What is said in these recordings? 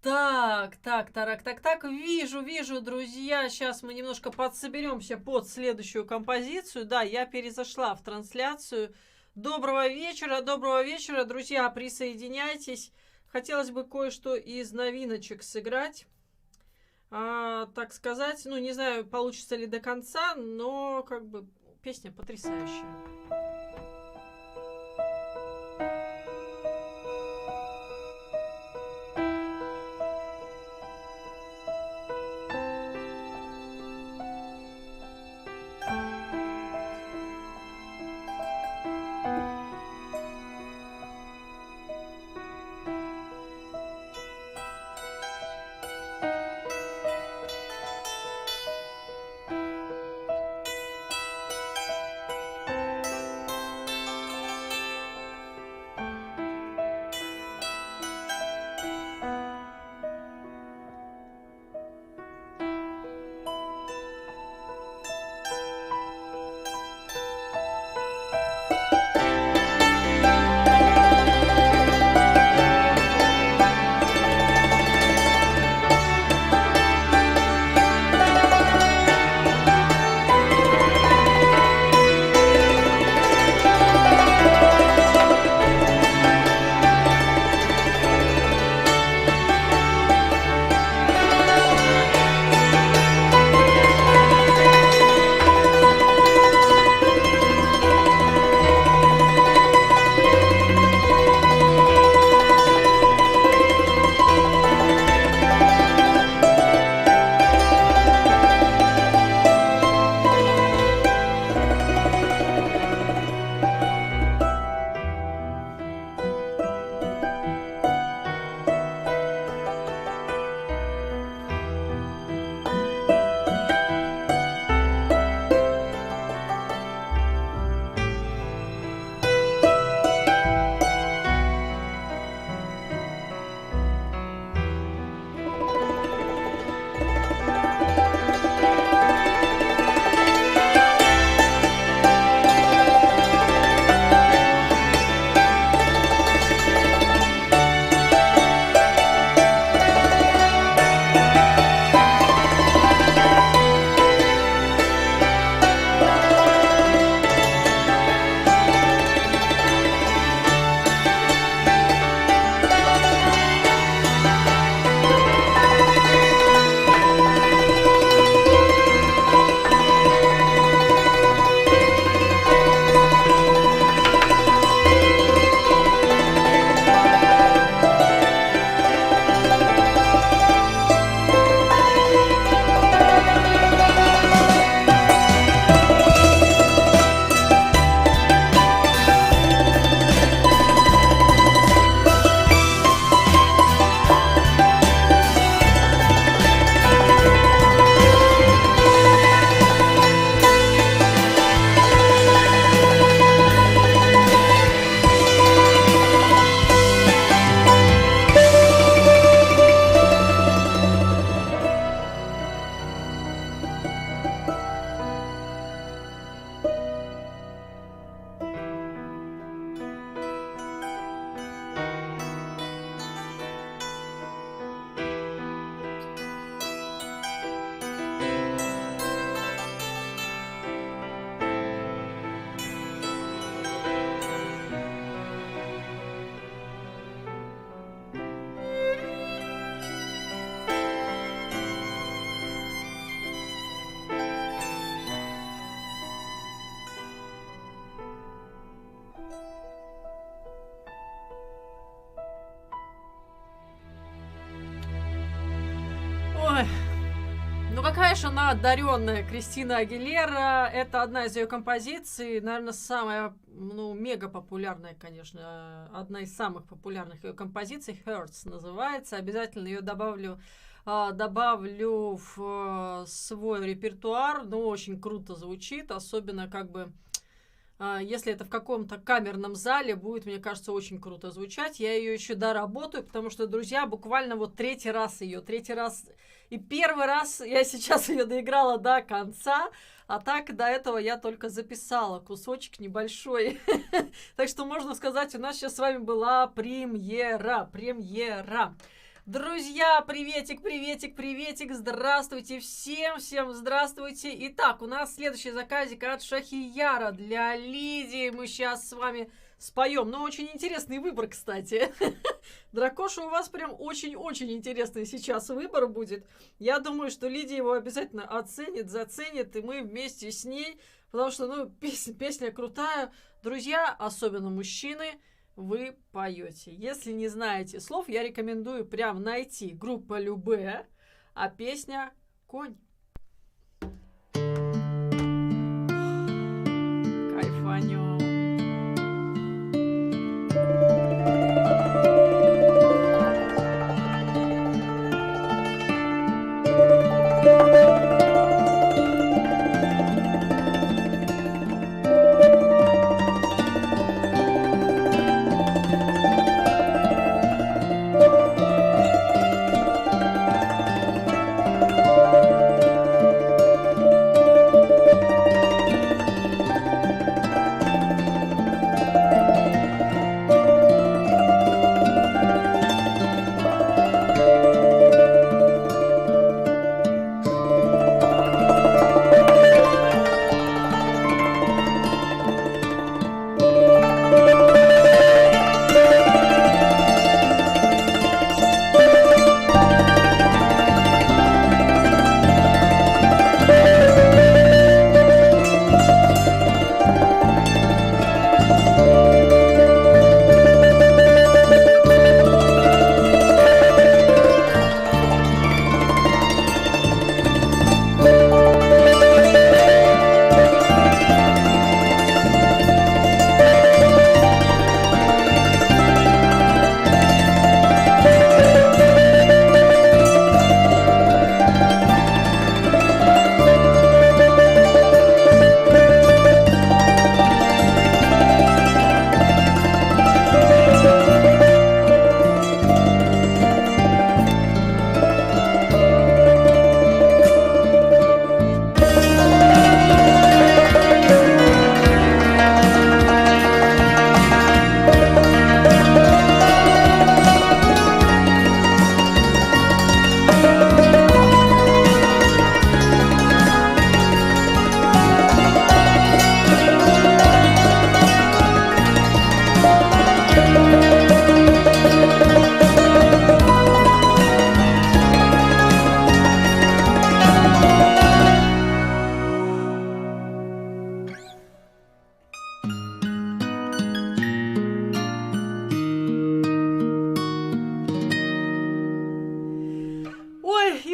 Так, вижу, друзья, сейчас мы немножко подсоберемся под следующую композицию. Да, я перезашла в трансляцию. Доброго вечера, друзья, присоединяйтесь. Хотелось бы кое-что из новиночек сыграть, так сказать. Ну, не знаю, получится ли до конца, но как бы песня потрясающая. Ой, ну какая же она одаренная, Кристина Агилера. Это одна из ее композиций, наверное, самая, ну, мега популярная, конечно, одна из самых популярных ее композиций. Hurts называется. Обязательно ее добавлю в свой репертуар. Ну, очень круто звучит, особенно как бы если это в каком-то камерном зале, будет, мне кажется, очень круто звучать. Я ее еще доработаю, потому что, друзья, буквально вот третий раз и первый раз я сейчас ее доиграла до конца, а так до этого я только записала кусочек небольшой. Так что можно сказать, у нас сейчас с вами была премьера. Друзья, приветик, приветик, приветик, здравствуйте всем, всем здравствуйте. Итак, у нас следующий заказик от Шахияра для Лидии. Мы сейчас с вами споем. Но очень интересный выбор, кстати. Дракоша, у вас прям очень-очень интересный сейчас выбор будет. Я думаю, что Лидия его обязательно оценит, заценит, и мы вместе с ней, потому что, ну, песня крутая. Друзья, особенно мужчины, вы поете. Если не знаете слов, я рекомендую прям найти группа Любэ, а песня «Конь». Кайфанем.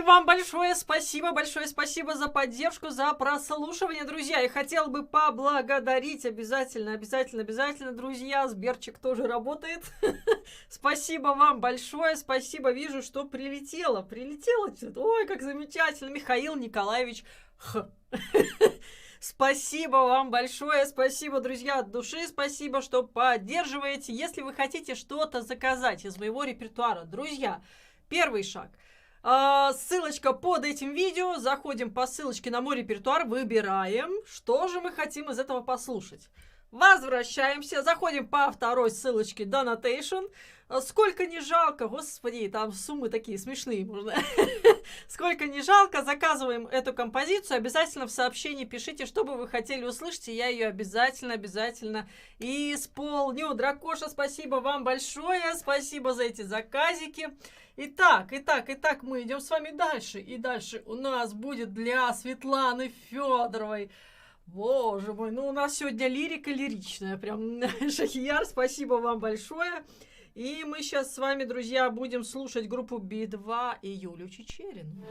Вам большое спасибо за поддержку, за прослушивание, друзья. И хотел бы поблагодарить обязательно, друзья. Сберчик тоже работает. Спасибо вам большое, спасибо. Вижу, что прилетело что-то. Ой, как замечательно. Михаил Николаевич Х. Спасибо вам большое, спасибо, друзья, от души, спасибо, что поддерживаете. Если вы хотите что-то заказать из моего репертуара, друзья, первый шаг. Ссылочка под этим видео. Заходим по ссылочке на мой репертуар, выбираем, что же мы хотим из этого послушать. Возвращаемся, заходим по второй ссылочке Donation. Сколько не жалко, господи, там суммы такие смешные можно. Сколько не жалко, заказываем эту композицию. Обязательно в сообщении пишите, что бы вы хотели услышать, и я ее обязательно исполню. Дракоша, спасибо вам большое, спасибо за эти заказики. Итак, мы идем с вами дальше. И дальше у нас будет для Светланы Федоровой. Боже мой, ну у нас сегодня лирика лиричная. Прям Шахияр, спасибо вам большое. И мы сейчас с вами, друзья, будем слушать группу Би-2 и Юлю Чичерину.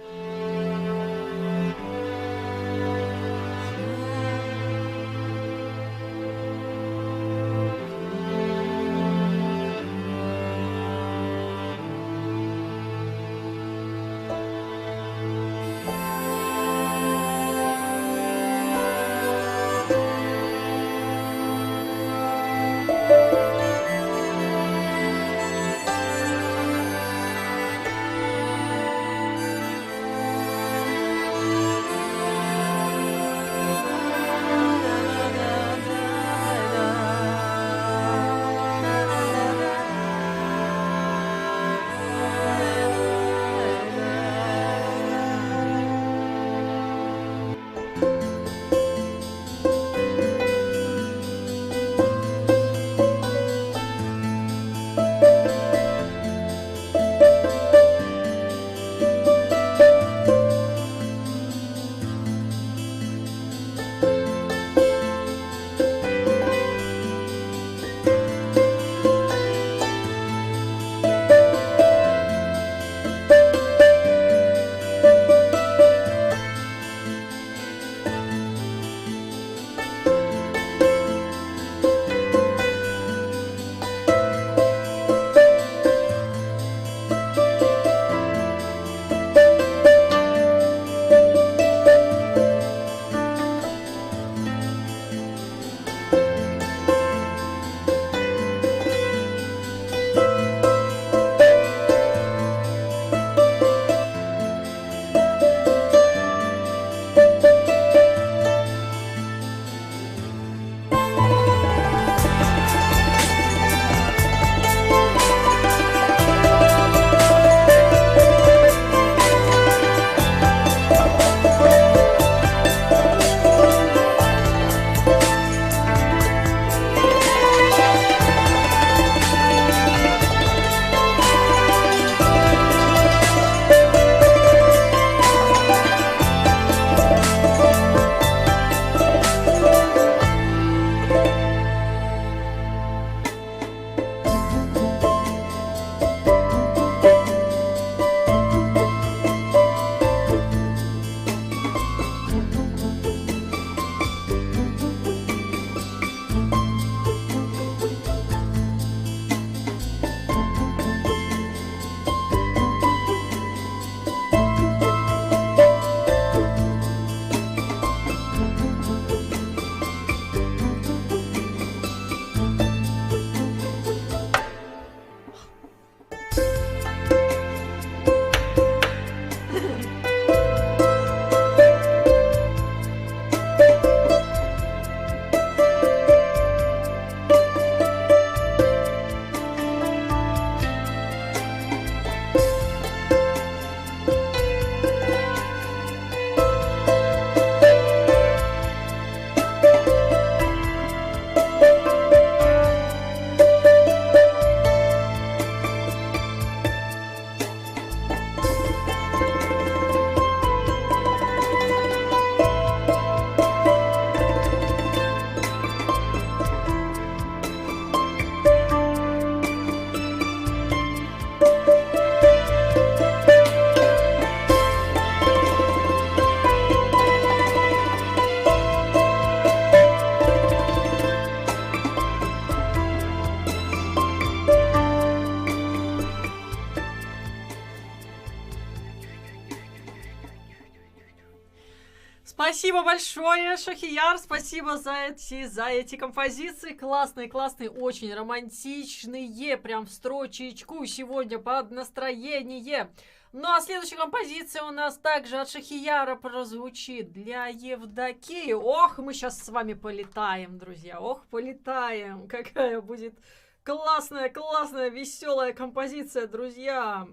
Спасибо большое, Шахияр, спасибо за эти композиции. Классные, классные, очень романтичные, прям в строчечку сегодня под настроение. Ну а следующая композиция у нас также от Шахияра прозвучит для Евдокии. Ох, мы сейчас с вами полетаем, друзья, ох, полетаем. Какая будет классная, классная, веселая композиция, друзья.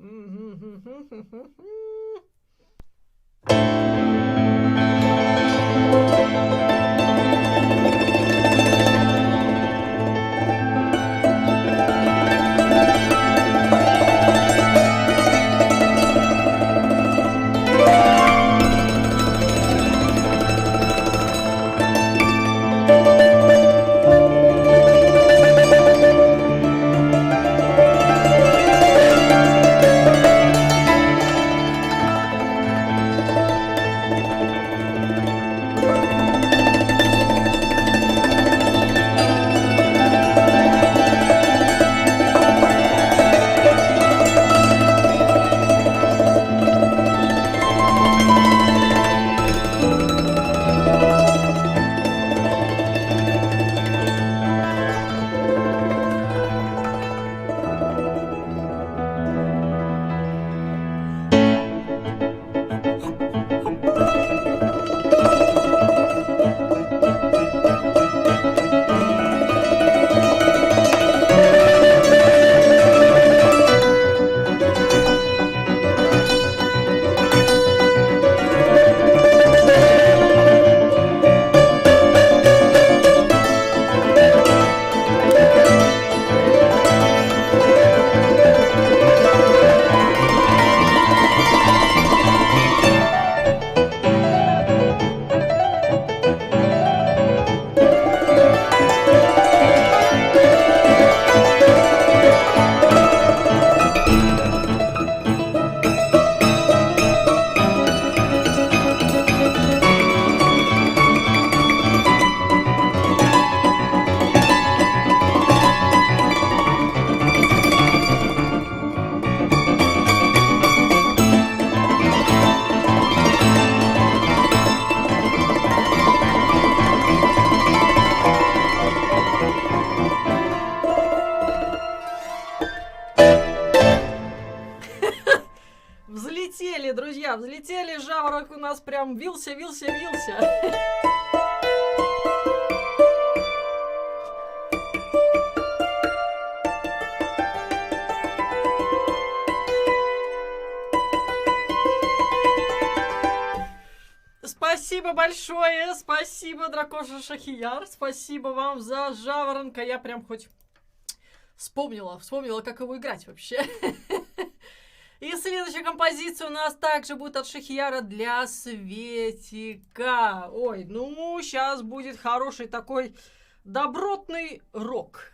Взлетели, друзья, взлетели, жаворонок у нас прям вился. Спасибо большое, спасибо, дракоша Шахияр, спасибо вам за жаворонка, я прям хоть вспомнила, как его играть вообще. И следующая композиция у нас также будет от Шахияра для Светика. Ой, ну, сейчас будет хороший такой добротный рок.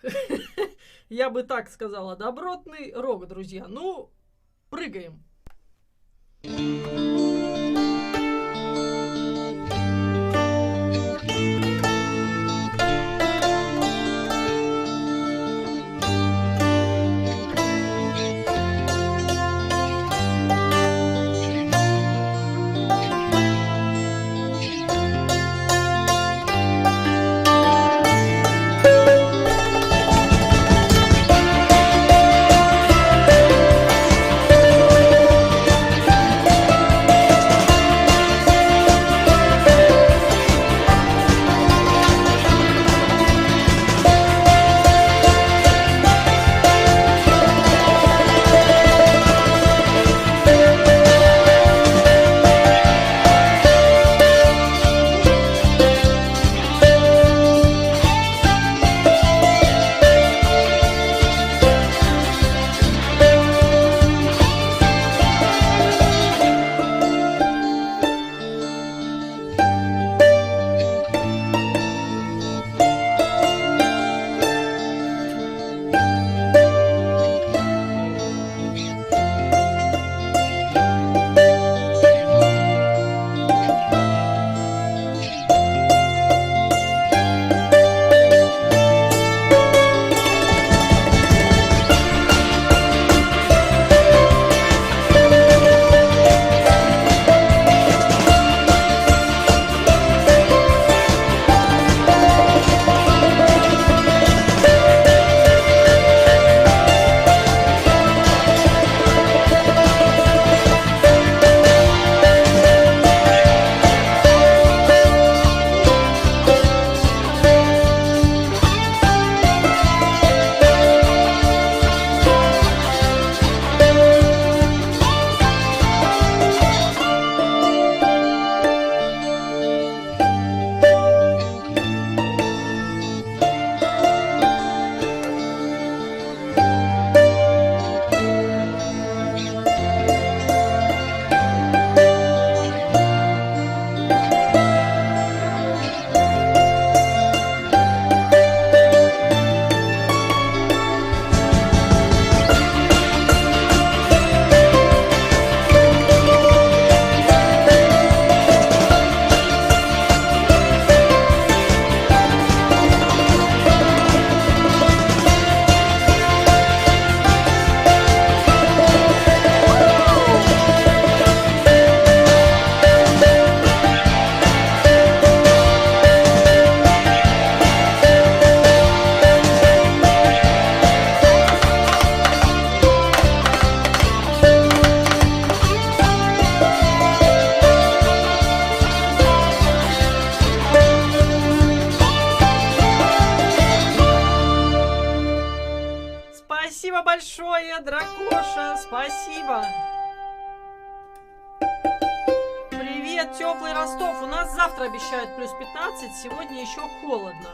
Я бы так сказала, добротный рок, друзья. Ну, прыгаем. привет, теплый Ростов. У нас завтра обещают плюс 15, сегодня еще холодно.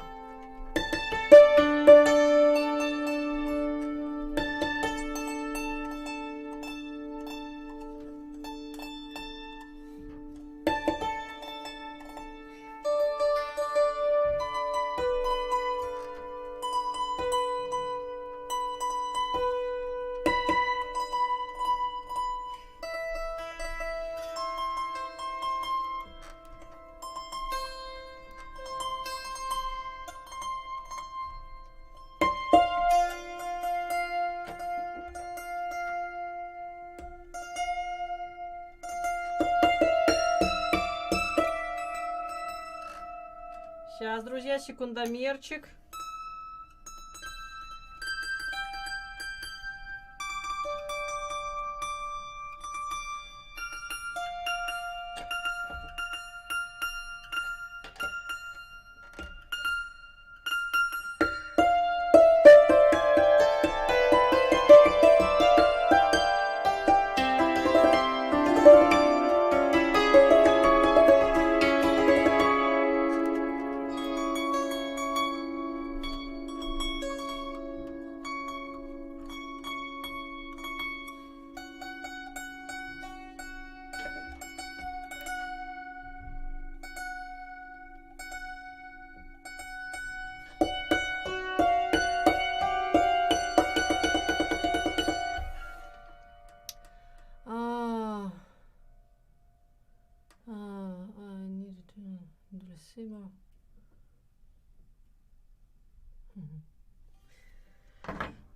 Сейчас, друзья, секундомерчик.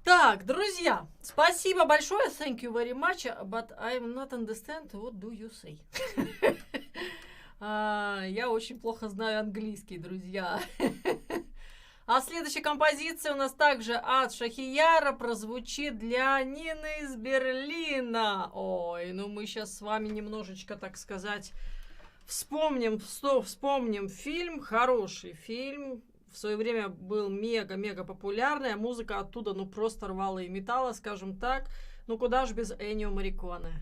Так, друзья, спасибо большое. Thank you very much, but I'm not understand what do you say. Я очень плохо знаю английский, друзья. А следующая композиция у нас также от Шахияра прозвучит для Нины из Берлина. Ой, ну мы сейчас с вами немножечко, так сказать, вспомним фильм, хороший фильм. В свое время был мега-мега популярный, а музыка оттуда, ну, просто рвала и металла, скажем так. Ну, куда ж без Эннио Морриконе.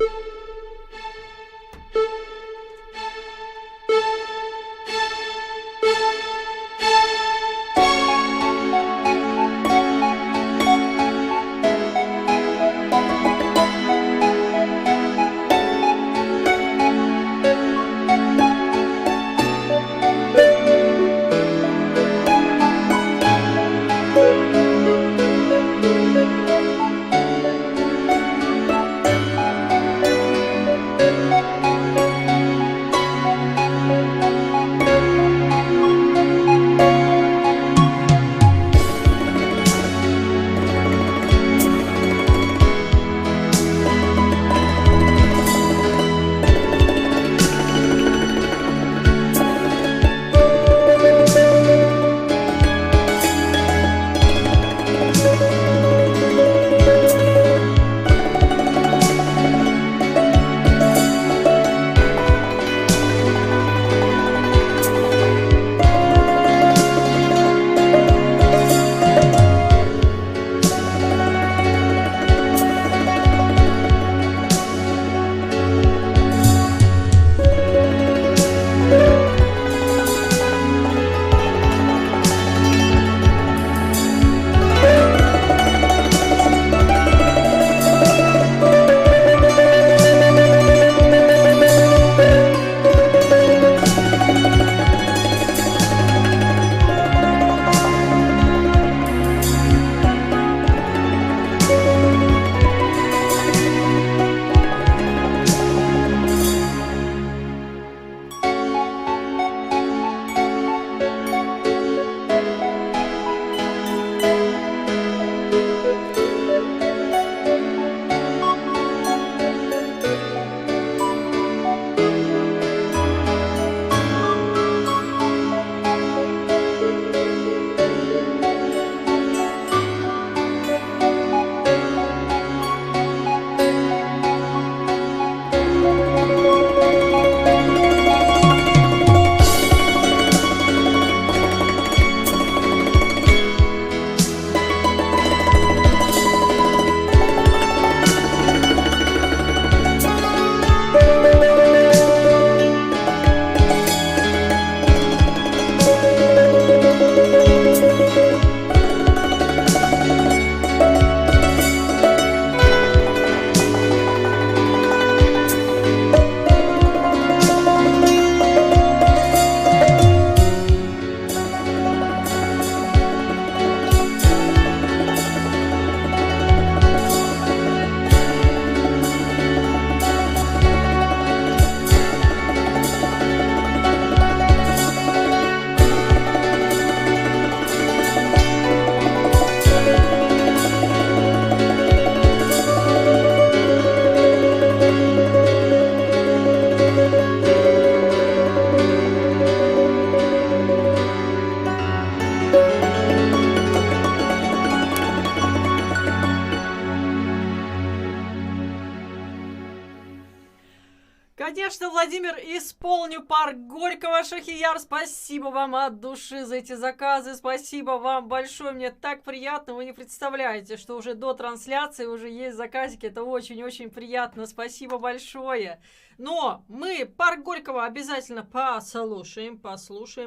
Конечно, Владимир, исполню парк Горького, Шахияр. Спасибо вам от души за эти заказы. Спасибо вам большое. Мне так приятно. Вы не представляете, что уже до трансляции уже есть заказики. Это очень-очень приятно. Спасибо большое. Но мы парк Горького обязательно послушаем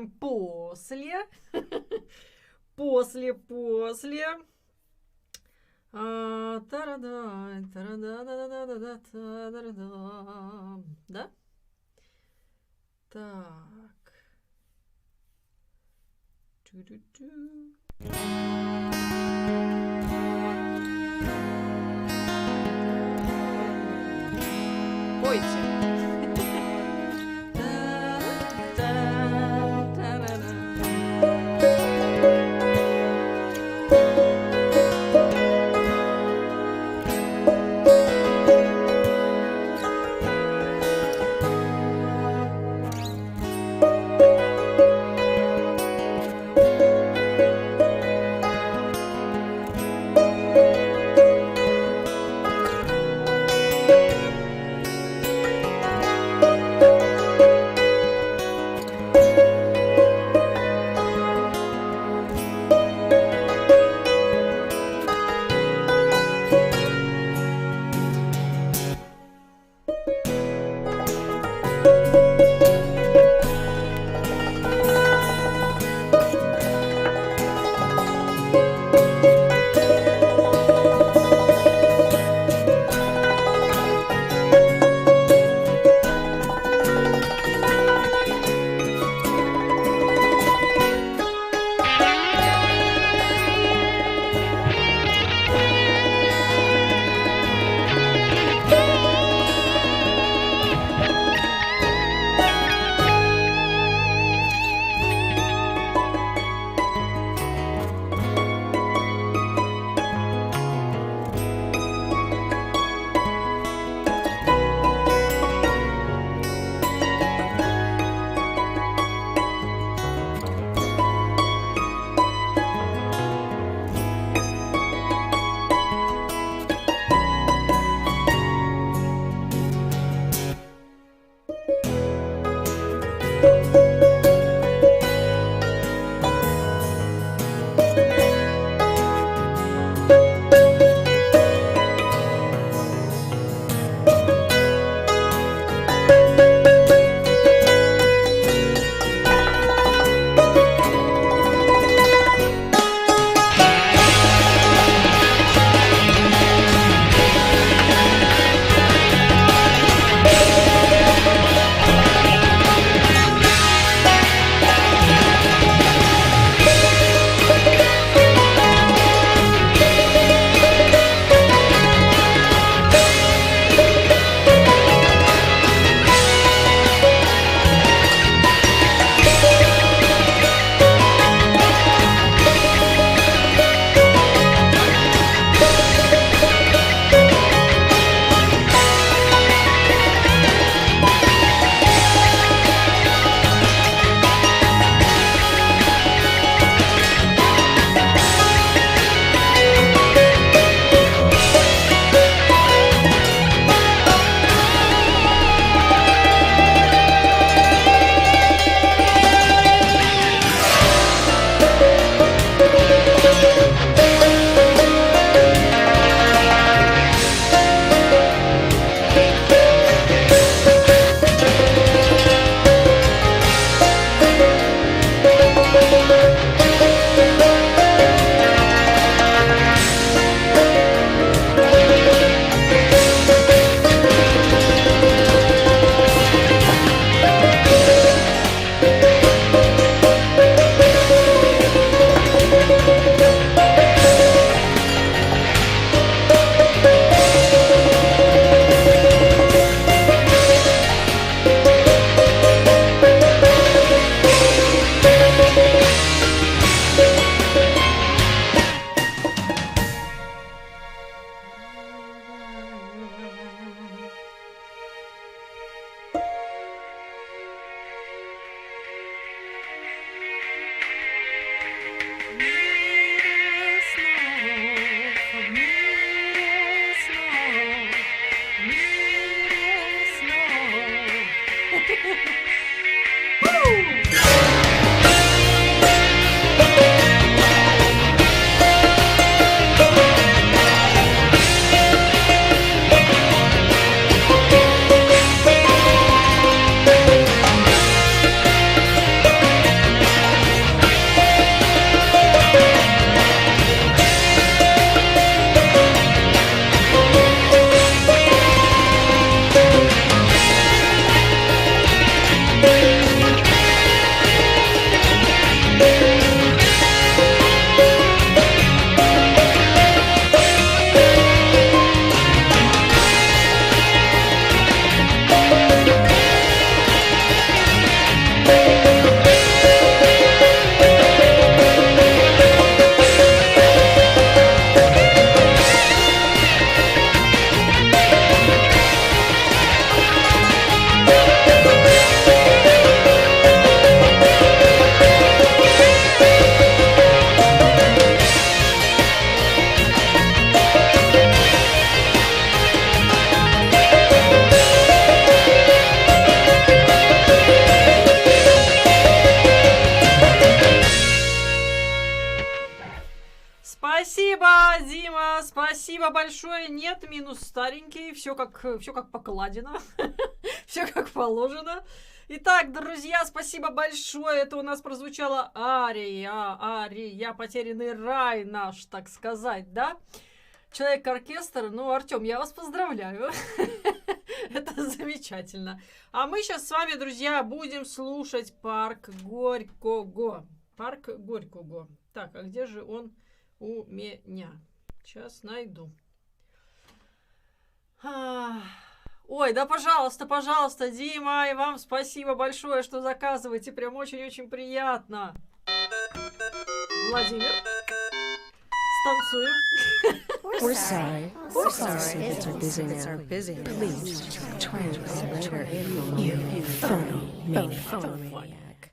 после. После. Да? Так. Пойте. спасибо большое. Нет, минус старенький. Все как покладено. Все как положено. Итак, друзья, спасибо большое. Это у нас прозвучала ария, потерянный рай наш, так сказать, да? Человек-оркестр. Ну, Артем, я вас поздравляю. Это замечательно. А мы сейчас с вами, друзья, будем слушать «Парк Горького». «Парк Горького». Так, а где же он у меня? Сейчас найду. Ой, да пожалуйста, пожалуйста, Дима, и вам спасибо большое, что заказываете. Прям очень-очень приятно. Владимир, станцуем. We're sorry. We're sorry. It's our busy. Please try and call later. You phony maniac.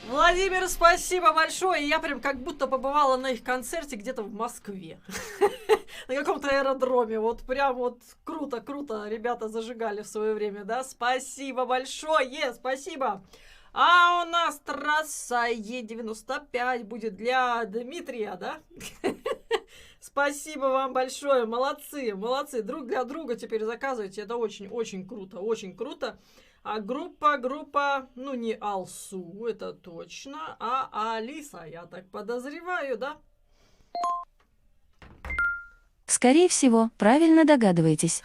Владимир, спасибо большое. Я прям как будто побывала на их концерте где-то в Москве. На каком-то аэродроме. Вот прям вот круто, круто ребята зажигали в свое время, да? Спасибо большое, спасибо. А у нас трасса Е95 будет для Дмитрия, да? Спасибо вам большое, молодцы, молодцы. Друг для друга теперь заказывайте. Это очень-очень круто, очень круто. А группа, ну не Алсу, это точно, а Алиса, я так подозреваю, да? Скорее всего, правильно догадываетесь.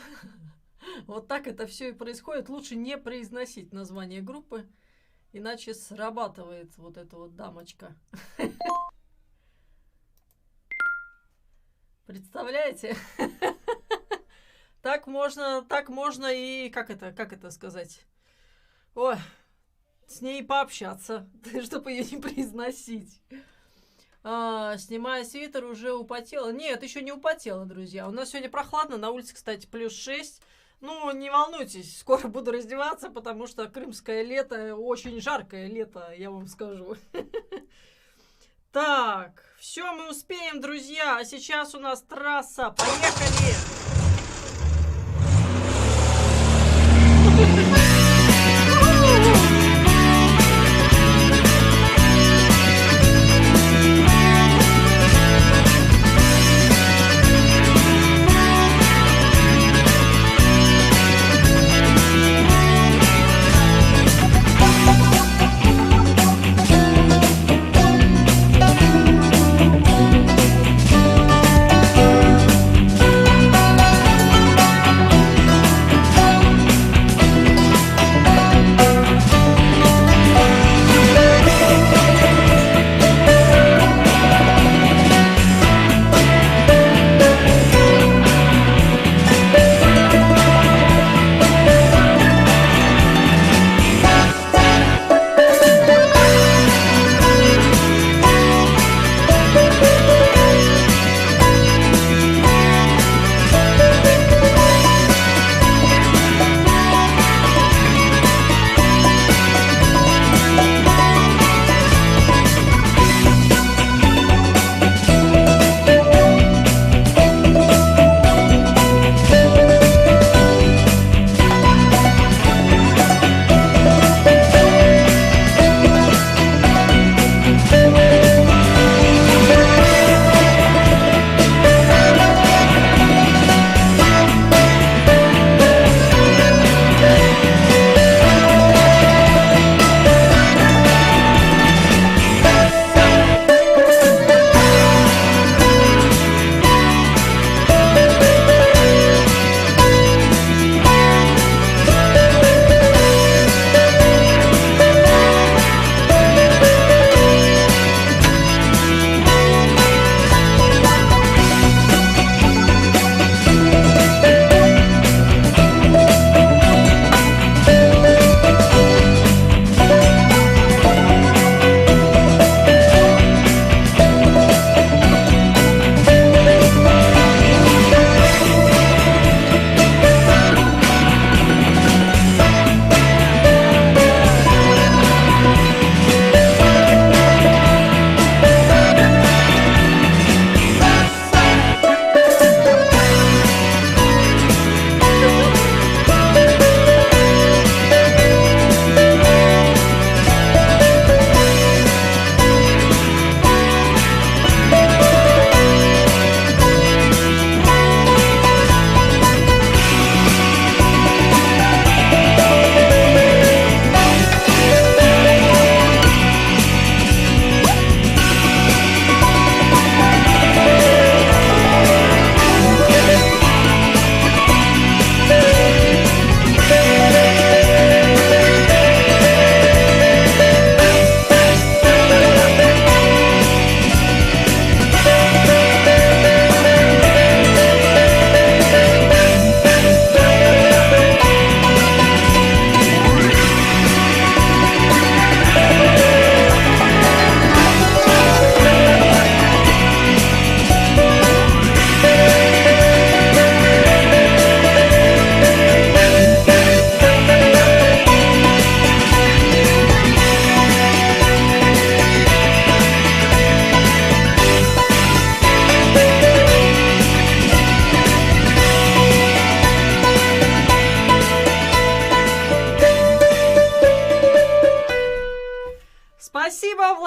Вот так это все и происходит. Лучше не произносить название группы, иначе срабатывает вот эта вот дамочка. Представляете? Так можно и как это сказать? Ой, с ней пообщаться, чтобы ее не произносить. Снимая свитер, уже употела. Нет, еще не употела, друзья. У нас сегодня прохладно, на улице, кстати, +6. Ну, не волнуйтесь, скоро буду раздеваться, потому что крымское лето, очень жаркое лето, я вам скажу. Так, все, мы успеем, друзья. А сейчас у нас трасса. Поехали!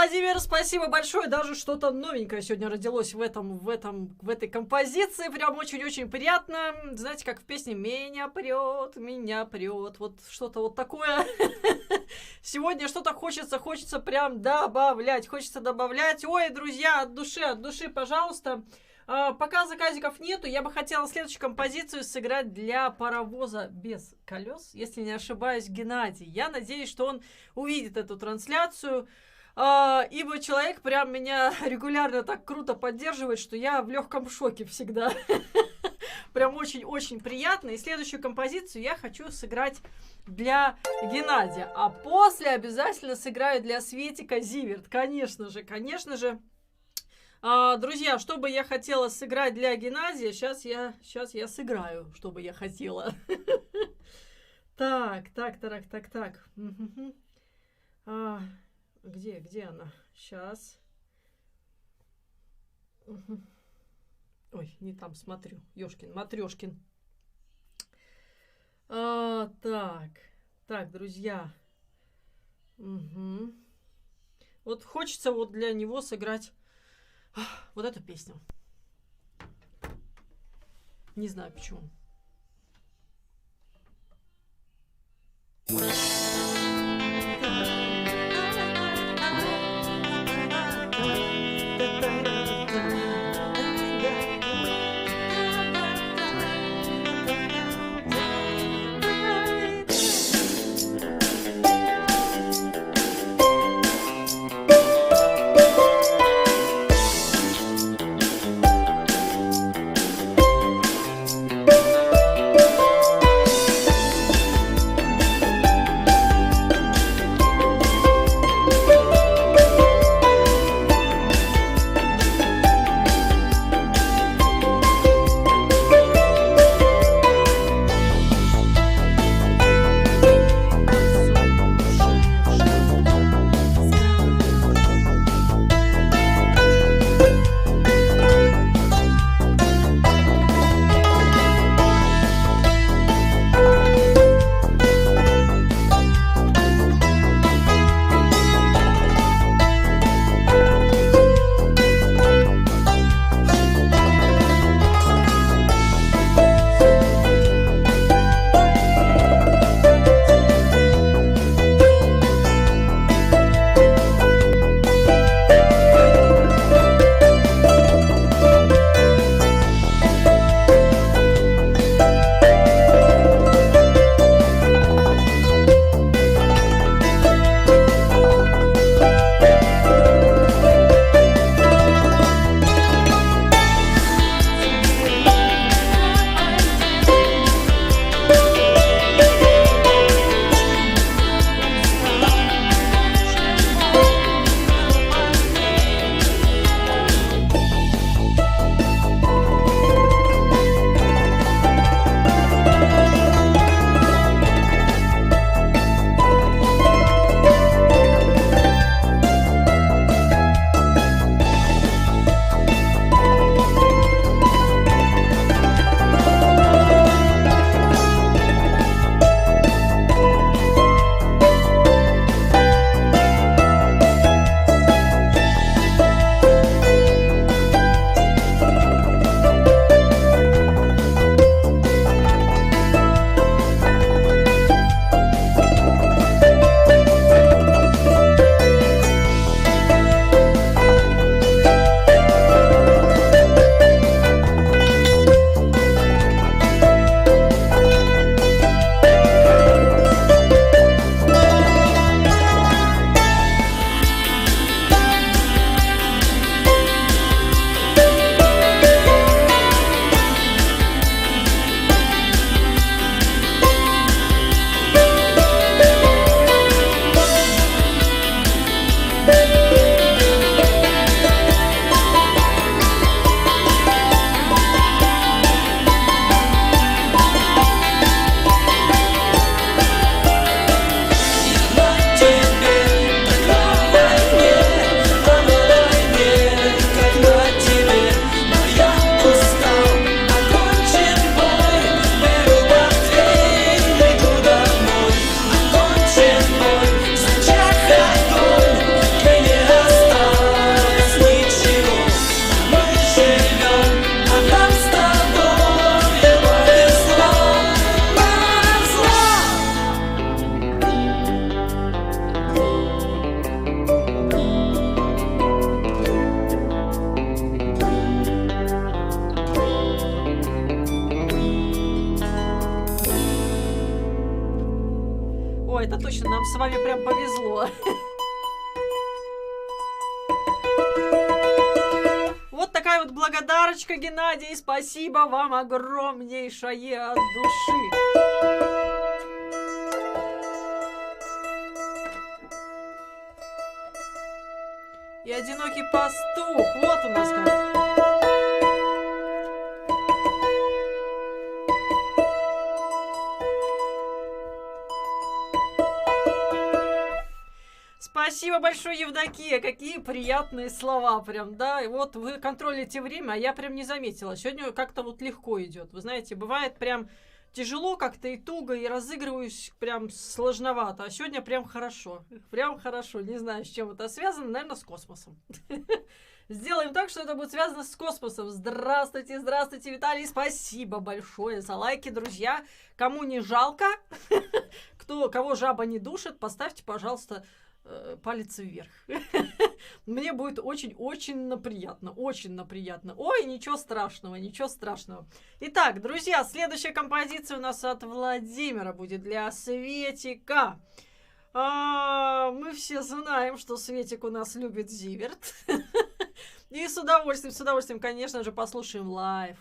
Владимир, спасибо большое. Даже что-то новенькое сегодня родилось в этой композиции. Прям очень-очень приятно. Знаете, как в песне «Меня прет, меня прет». Вот что-то вот такое. Сегодня что-то хочется прям добавлять. Хочется добавлять. Ой, друзья, от души, пожалуйста. Пока заказиков нету, я бы хотела следующую композицию сыграть для паровоза без колес, если не ошибаюсь, Геннадий. Я надеюсь, что он увидит эту трансляцию, ибо человек прям меня регулярно так круто поддерживает, что я в легком шоке всегда. Прям очень-очень приятно. И следующую композицию я хочу сыграть для Геннадия. А после обязательно сыграю для Светика Зиверт. Конечно же. Друзья, что бы я хотела сыграть для Геннадия, сейчас я сыграю, что бы я хотела. Так. Где она? Сейчас. Ой, не там смотрю. Ёшкин, Матрёшкин. Так, друзья. Вот хочется вот для него сыграть вот эту песню. Не знаю почему. точно, нам с вами прям повезло. Вот такая вот благодарочка, Геннадий. Спасибо вам огромнейшее от души. И одинокий пастух. Вот у нас как. Спасибо большое, Евдокия. Какие приятные слова прям, да. И вот вы контролите время, а я прям не заметила. Сегодня как-то вот легко идет. Вы знаете, бывает прям тяжело как-то и туго, и разыгрываюсь прям сложновато. А сегодня прям хорошо. Прям хорошо. Не знаю, с чем это связано. Наверное, с космосом. Сделаем так, что это будет связано с космосом. Здравствуйте, здравствуйте, Виталий. Спасибо большое за лайки, друзья. Кому не жалко, кого жаба не душит, поставьте, пожалуйста, палец вверх. Мне будет очень-очень приятно. Очень приятно. Ой, ничего страшного, ничего страшного. Итак, друзья, следующая композиция у нас от Владимира будет для Светика. Мы все знаем, что Светик у нас любит Зиверт. И с удовольствием, конечно же, послушаем лайв.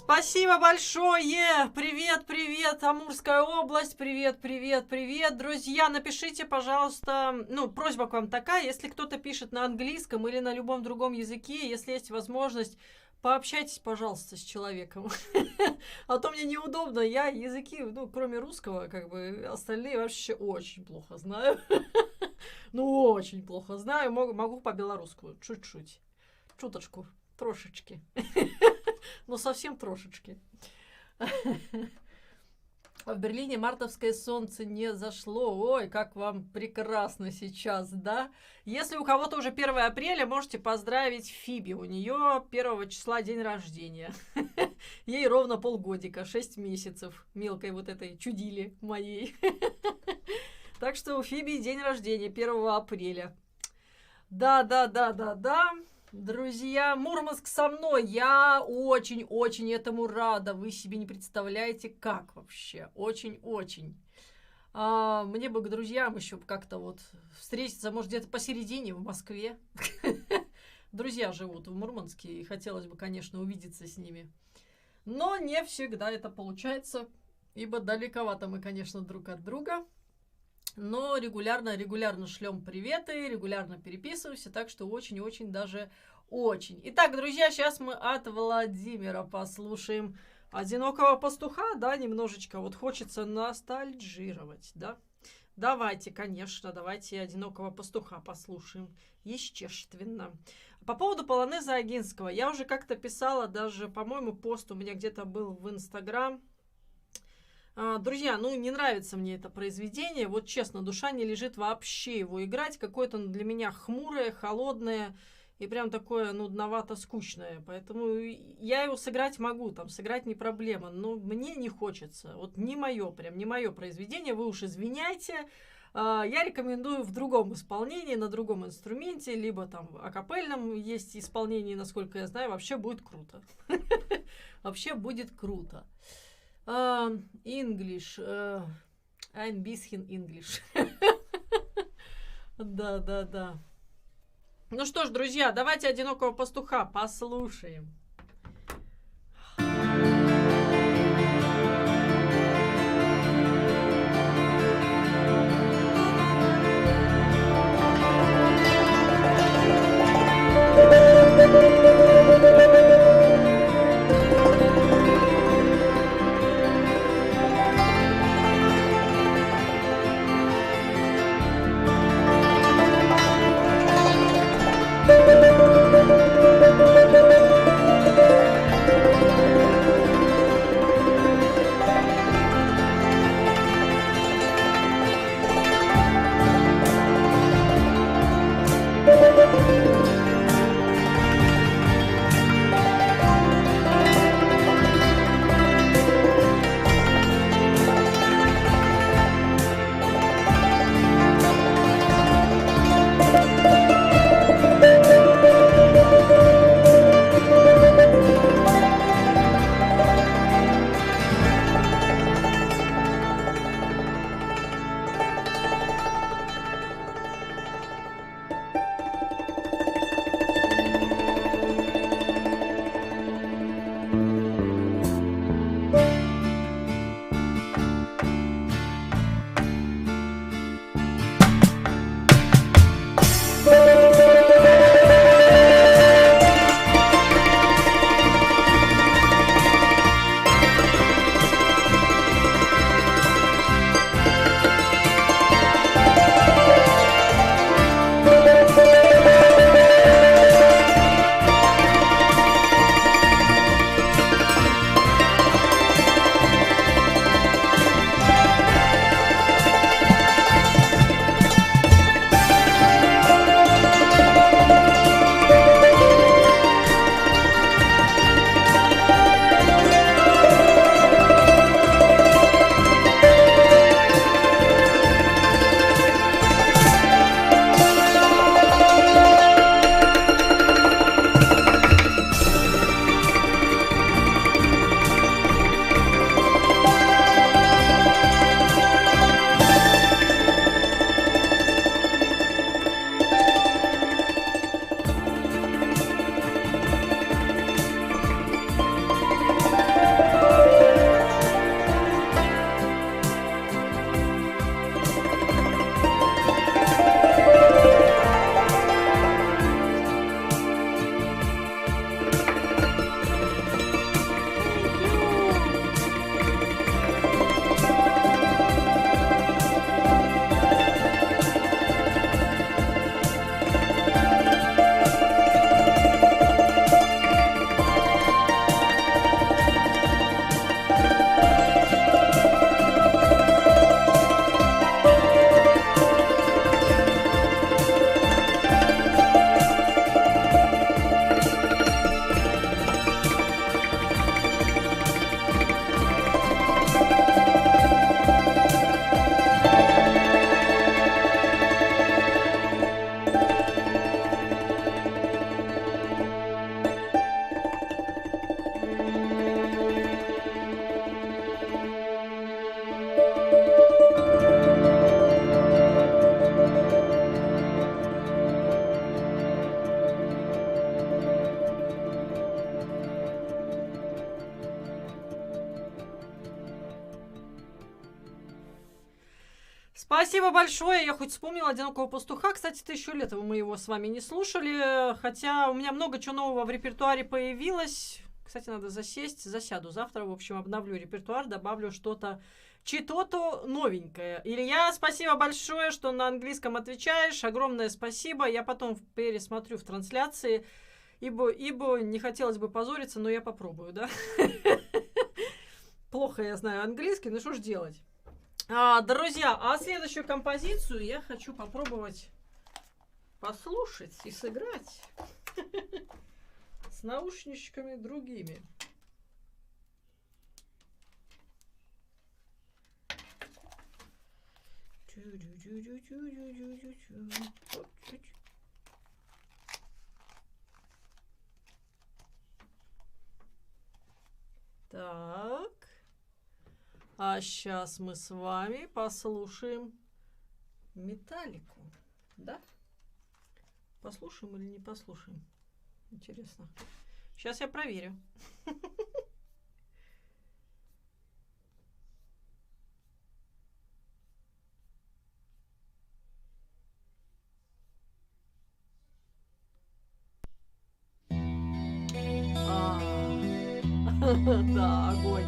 Спасибо большое! Привет, привет, Амурская область! Привет, привет, привет! Друзья, напишите, пожалуйста, просьба к вам такая, если кто-то пишет на английском или на любом другом языке, если есть возможность, пообщайтесь, пожалуйста, с человеком. А то мне неудобно, я языки, кроме русского, остальные вообще очень плохо знаю. Очень плохо знаю, могу по-белорусски, чуть-чуть, чуточку, трошечки. Но совсем трошечки. В Берлине мартовское солнце не зашло. Ой, как вам прекрасно сейчас, да? Если у кого-то уже 1 апреля, можете поздравить Фиби. У нее 1 числа день рождения. Ей ровно полгодика, 6 месяцев. Мелкой вот этой чудили моей. Так что у Фиби день рождения 1 апреля. Да. Друзья, Мурманск со мной. Я очень-очень этому рада. Вы себе не представляете, как вообще. Очень-очень. Мне бы к друзьям еще как-то вот встретиться, может, где-то посередине в Москве. Друзья живут в Мурманске, и хотелось бы, конечно, увидеться с ними. Но не всегда это получается, ибо далековато мы, конечно, друг от друга. Но регулярно шлем приветы, регулярно переписываемся, так что очень-очень даже очень. Итак, друзья, сейчас мы от Владимира послушаем «Одинокого пастуха», да, немножечко. Вот хочется ностальгировать, да. Давайте, конечно, давайте «Одинокого пастуха» послушаем, естественно. По поводу полонеза Огинского. Я уже как-то писала, даже, по-моему, пост у меня где-то был в Инстаграм. Друзья, ну не нравится мне это произведение, вот честно, душа не лежит вообще его играть, какое-то для меня хмурое, холодное и прям такое нудновато-скучное, поэтому я его сыграть могу, там сыграть не проблема, но мне не хочется, вот не мое произведение, вы уж извиняйте, я рекомендую в другом исполнении, на другом инструменте, либо там в акапельном есть исполнение, насколько я знаю, вообще будет круто, вообще будет круто. English. Ein bisschen English. Да. Ну что ж, друзья, давайте «Одинокого пастуха» послушаем. Спасибо большое. Я хоть вспомнила «Одинокого пастуха». Кстати, 1000 лет мы его с вами не слушали. Хотя у меня много чего нового в репертуаре появилось. Кстати, надо засяду завтра. В общем, обновлю репертуар, добавлю что-то, чито-то новенькое. Илья, спасибо большое, что на английском отвечаешь. Огромное спасибо. Я потом пересмотрю в трансляции, ибо не хотелось бы позориться, но я попробую, да? Плохо я знаю английский, ну что ж делать? Друзья, а следующую композицию я хочу попробовать послушать и сыграть с наушничками другими. Так. А сейчас мы с вами послушаем Металлику. Да? Послушаем или не послушаем? Интересно. Сейчас я проверю. Да, огонь.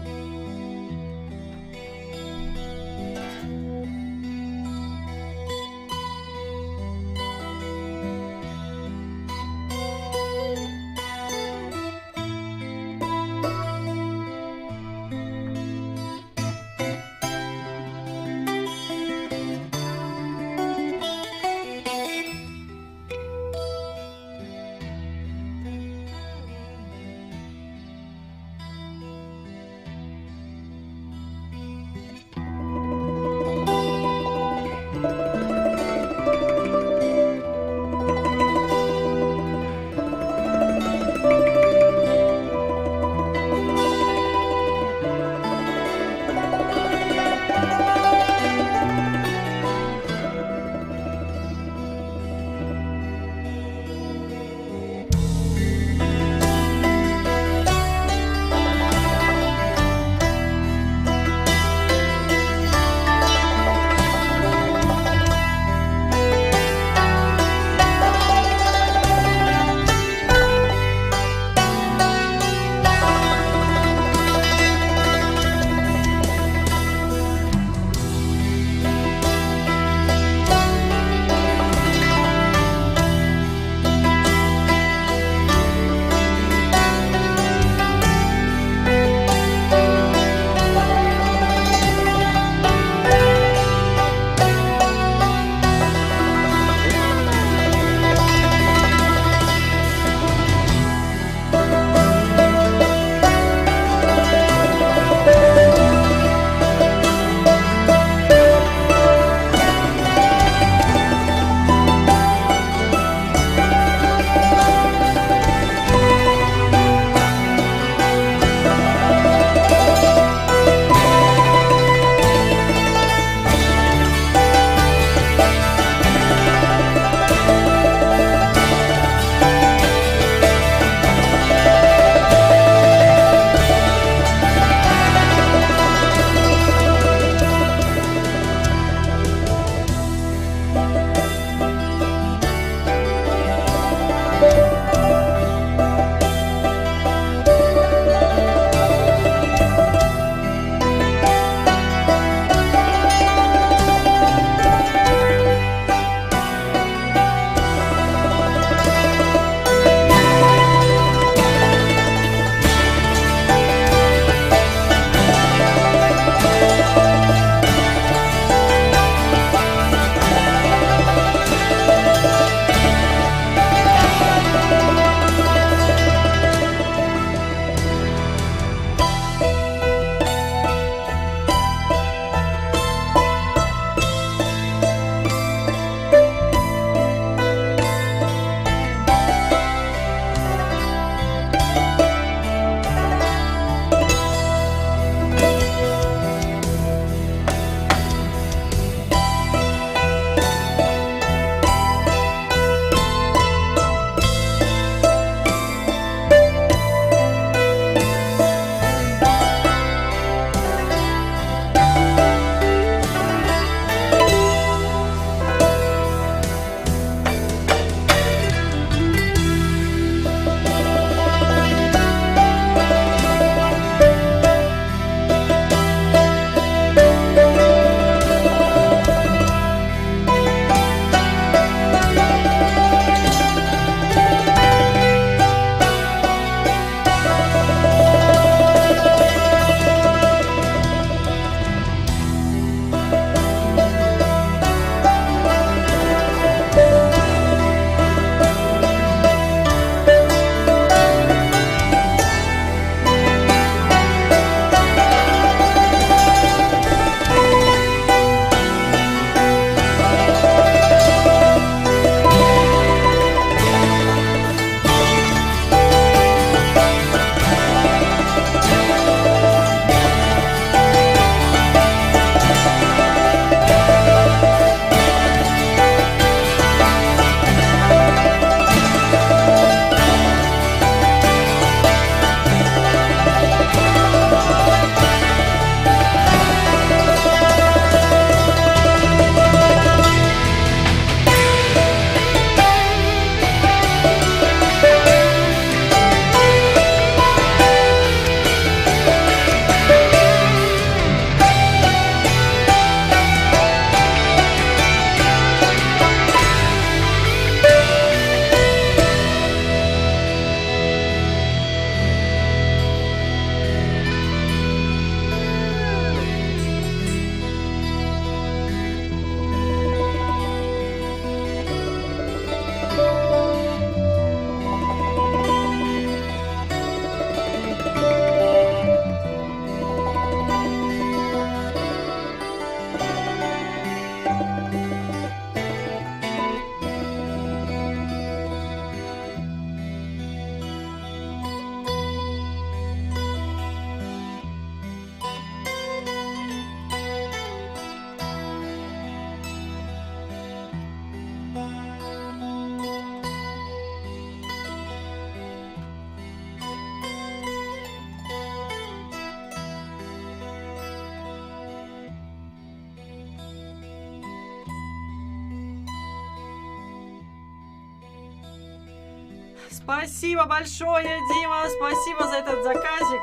Спасибо большое, Дима, спасибо за этот заказик.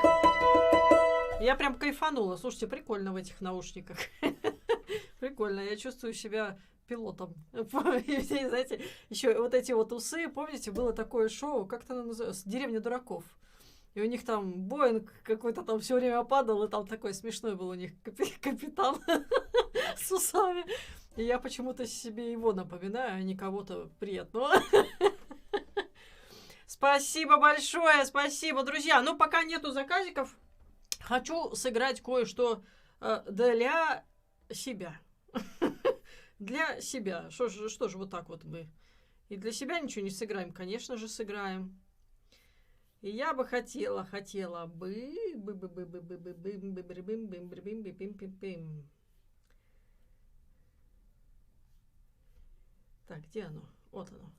Я прям кайфанула. Слушайте, прикольно в этих наушниках. Прикольно, я чувствую себя пилотом. Знаете, еще вот эти вот усы, помните, было такое шоу, как-то оно называлось, «Деревня дураков». И у них там Боинг какой-то там все время падал, и там такой смешной был у них капитан с усами. И я почему-то себе его напоминаю, а не кого-то приятного. Спасибо большое, спасибо, друзья. Ну, пока нету заказиков, хочу сыграть кое-что для себя. Для себя. Что же вот так вот мы и для себя ничего не сыграем? Конечно же, сыграем. И я бы хотела бы... Так, где оно? Вот оно.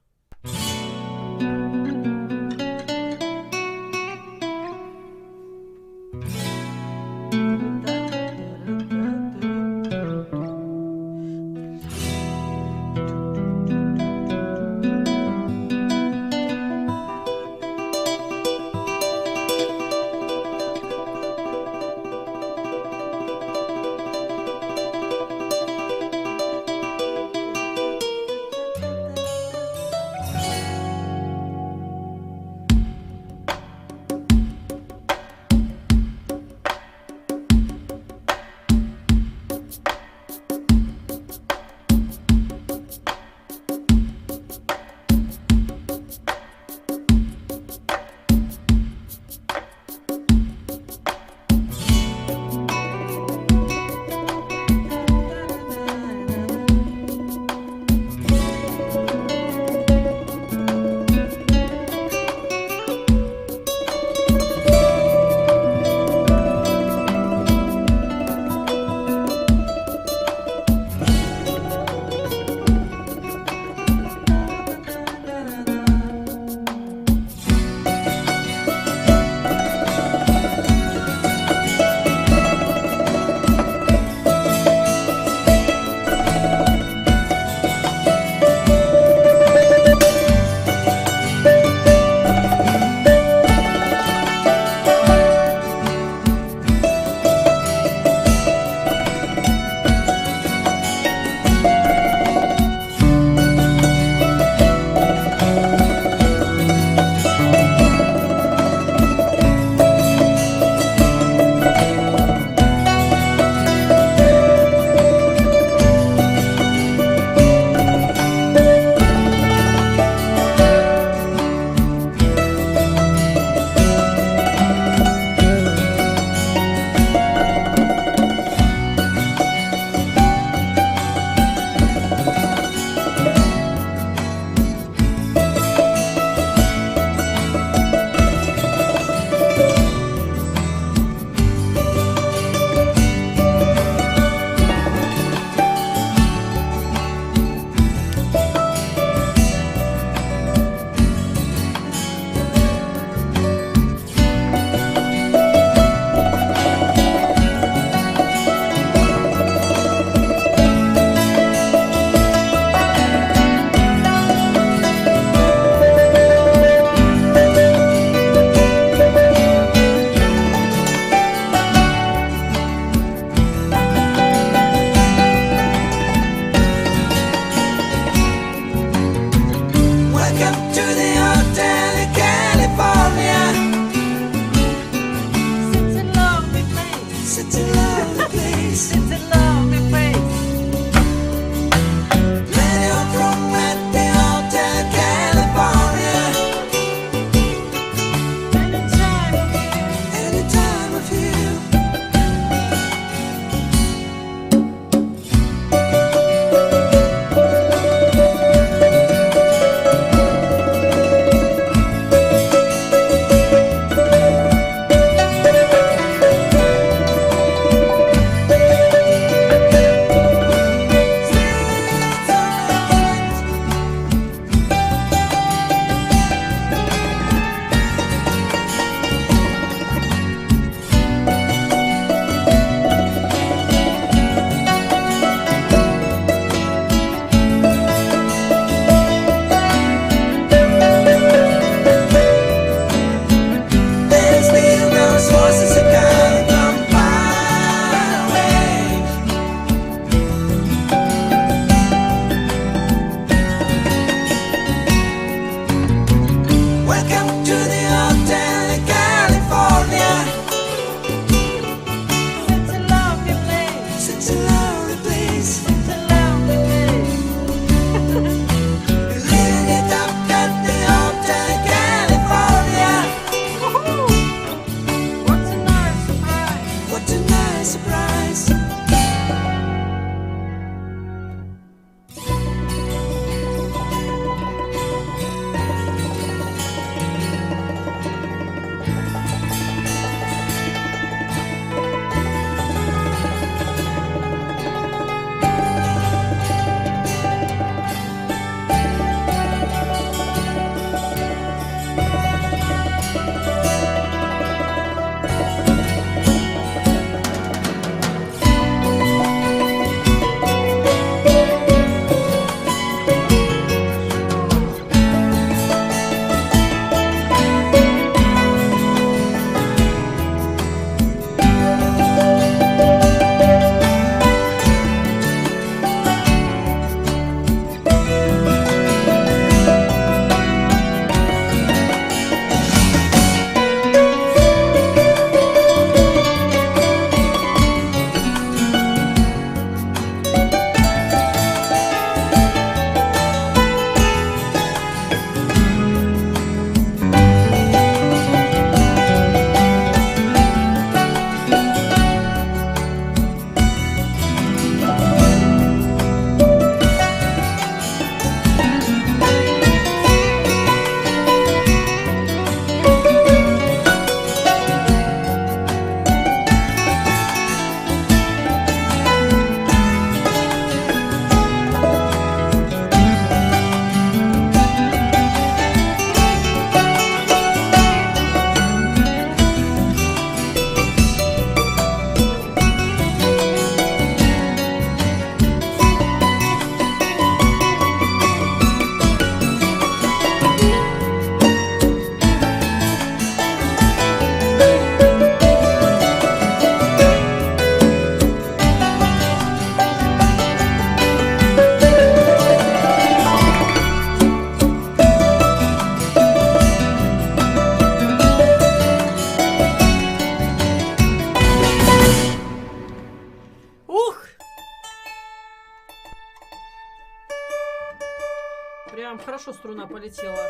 хорошо струна полетела.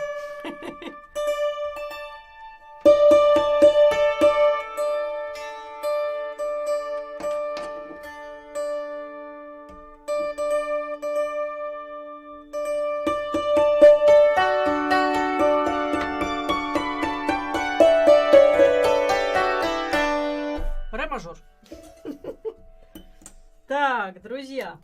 Ре-мажор. Так, друзья.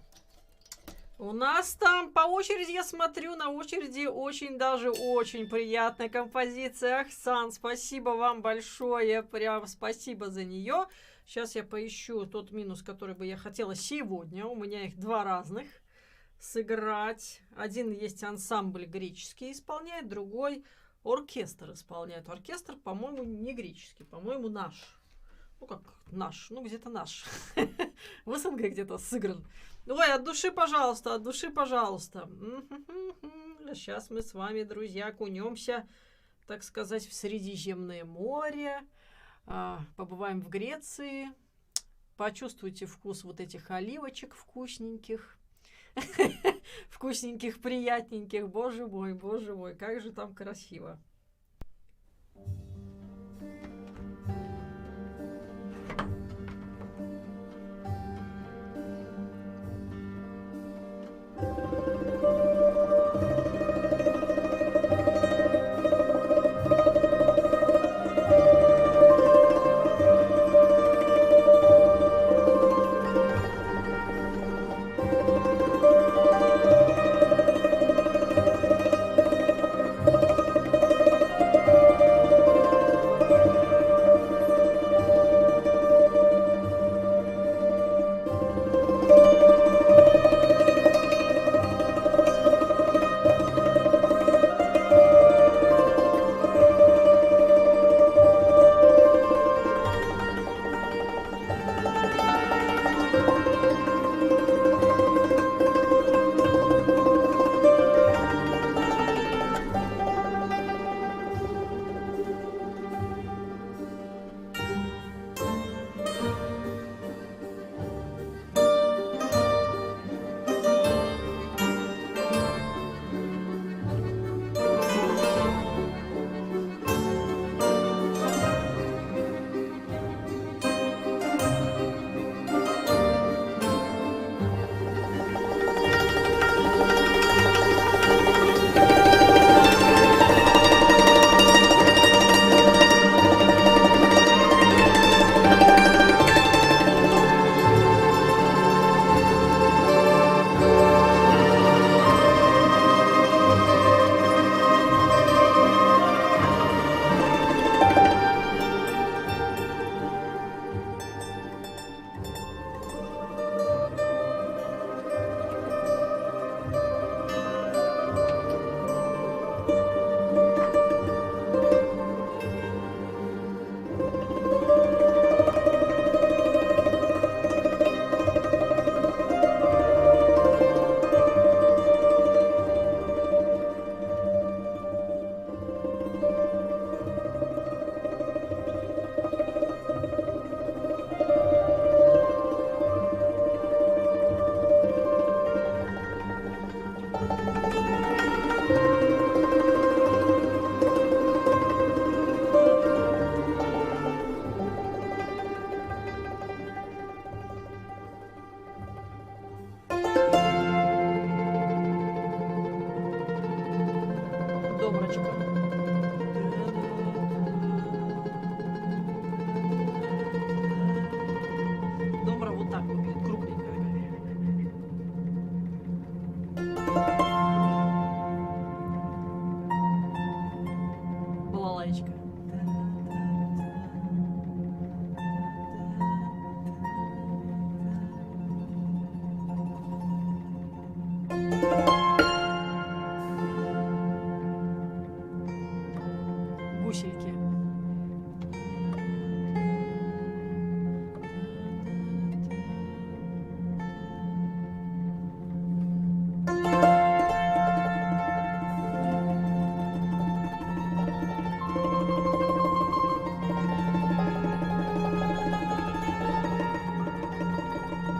У нас там по очереди, я смотрю, на очереди очень даже очень приятная композиция. Оксан, спасибо вам большое, прям спасибо за нее. Сейчас я поищу тот минус, который бы я хотела сегодня. У меня их два разных сыграть. Один есть ансамбль греческий исполняет, другой оркестр исполняет. Оркестр, по-моему, не греческий, по-моему, наш. Ну, как наш, ну, где-то наш. В СНГ где-то сыгран. Ой, от души, пожалуйста, от души, пожалуйста. Сейчас мы с вами, друзья, окунемся, так сказать, в Средиземное море. Побываем в Греции. Почувствуйте вкус вот этих оливочек вкусненьких. Вкусненьких, приятненьких. Боже мой, как же там красиво.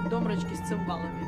Домрачки с цимбалами.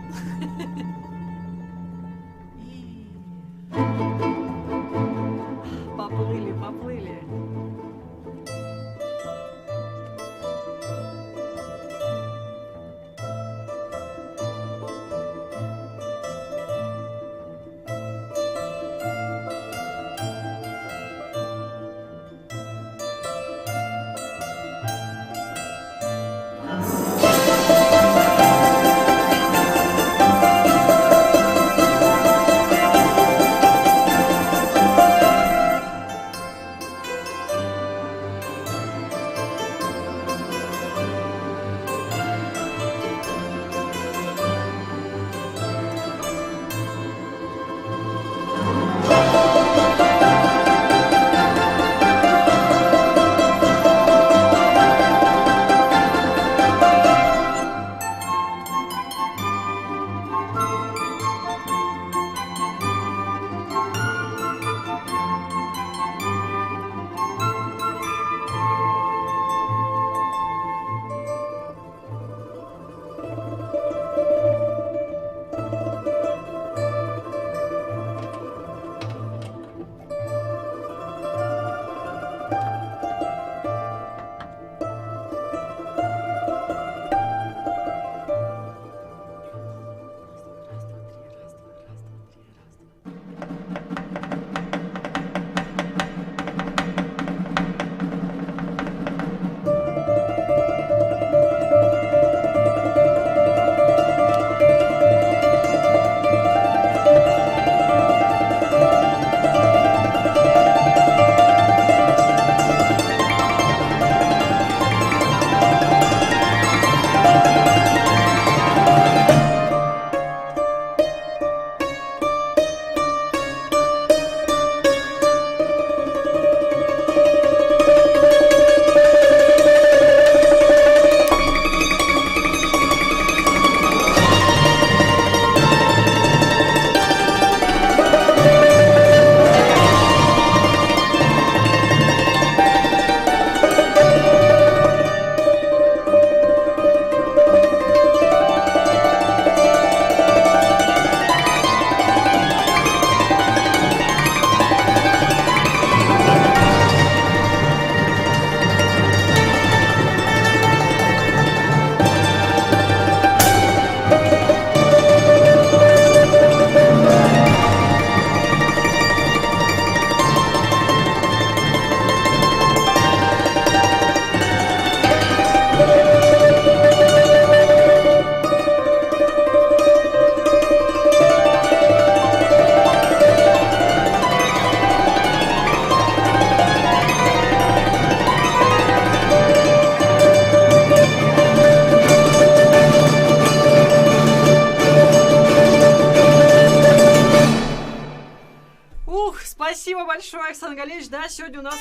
Спасибо большое, Оксан Галевич. Да, сегодня у нас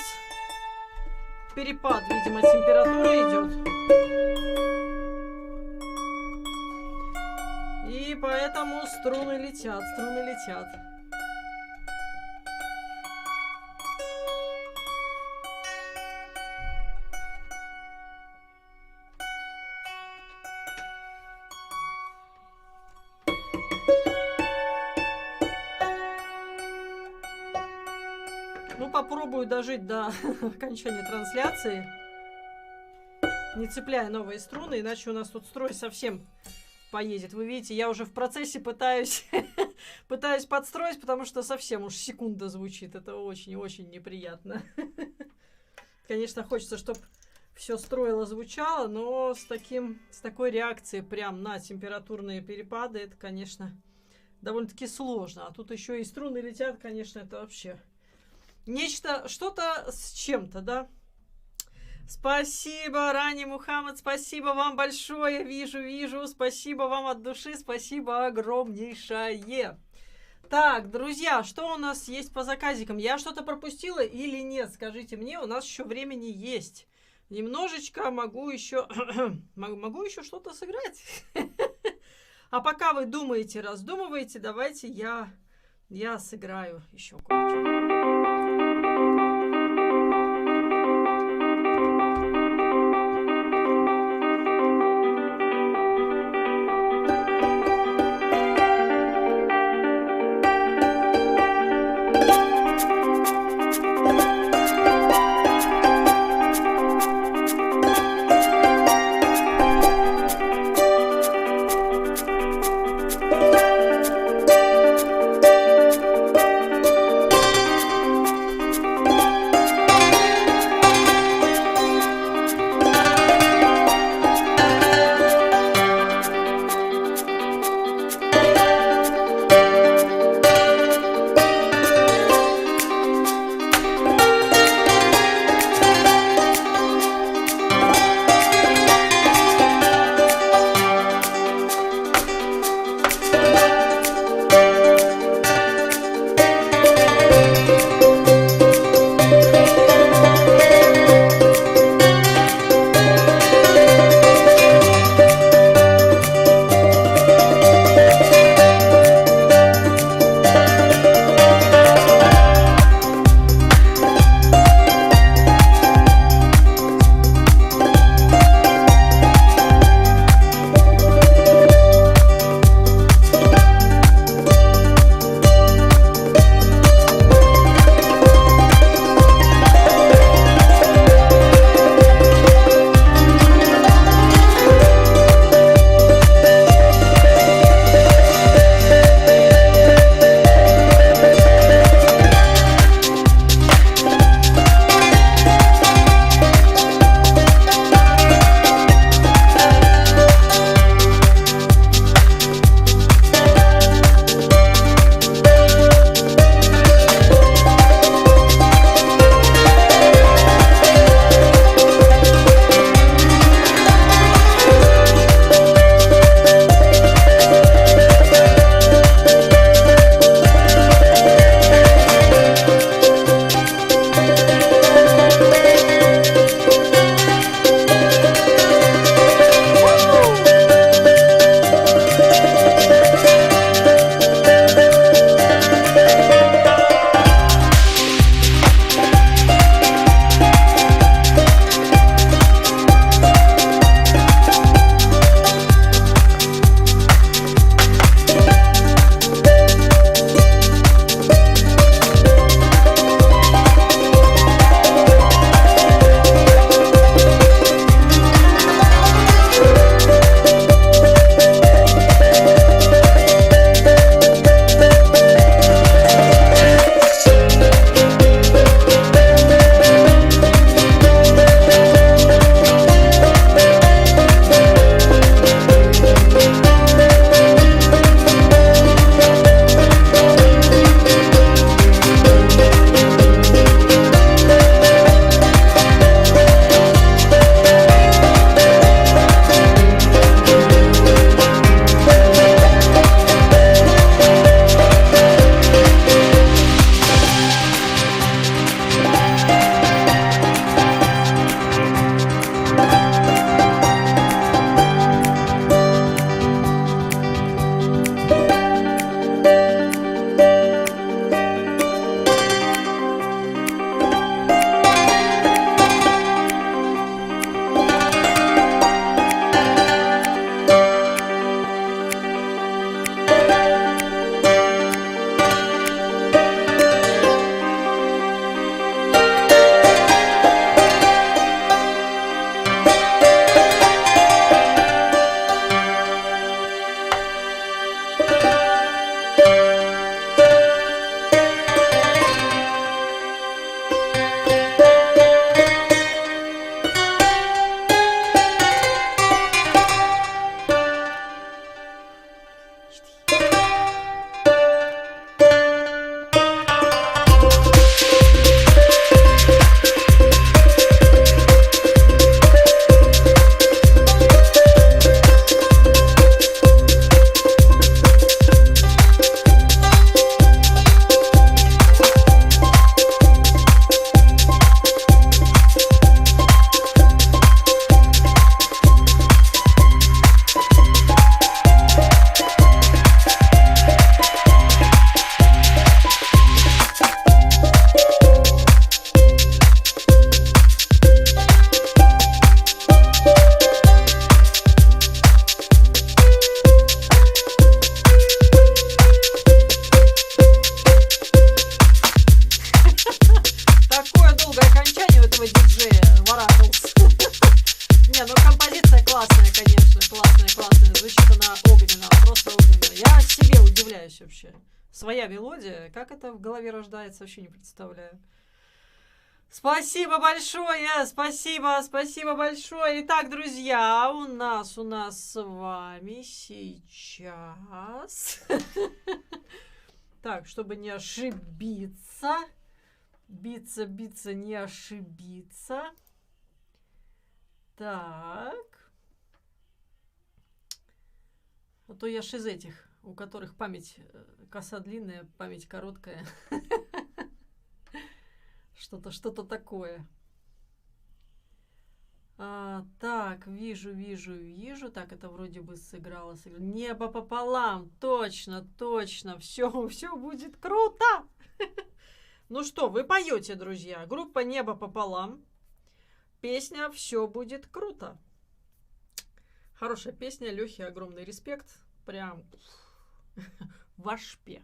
перепад, видимо, температуры идет. И поэтому струны летят, струны летят. Ну, попробую дожить до окончания трансляции, не цепляя новые струны, иначе у нас тут строй совсем поедет. Вы видите, я уже в процессе пытаюсь подстроить, потому что совсем уж секунда звучит. Это очень-очень неприятно. Конечно, хочется, чтобы все строило, звучало, но с такой реакцией прям на температурные перепады, это, конечно, довольно-таки сложно. А тут еще и струны летят, конечно, это вообще нечто, что-то с чем-то, да? Спасибо, Рани Мухаммад, спасибо вам большое, вижу, спасибо вам от души, спасибо огромнейшее. Так, друзья, что у нас есть по заказикам? Я что-то пропустила или нет? Скажите мне, у нас еще времени есть. Немножечко могу еще что-то сыграть. А пока вы думаете, раздумываете, давайте я сыграю еще кое-что. это в голове рождается, вообще не представляю. Спасибо большое, спасибо большое. Итак, друзья, у нас с вами сейчас... Так, чтобы не ошибиться. Биться, не ошибиться. Так. А то я ж из этих, у которых память коса длинная, память короткая. Что-то такое. Так, вижу. Так, это вроде бы сыграло. Небо пополам. Точно. Все будет круто. Ну что, вы поете, друзья. Группа «Небо пополам». Песня «Все будет круто». Хорошая песня. Лёхе огромный респект. Прям в ашпе.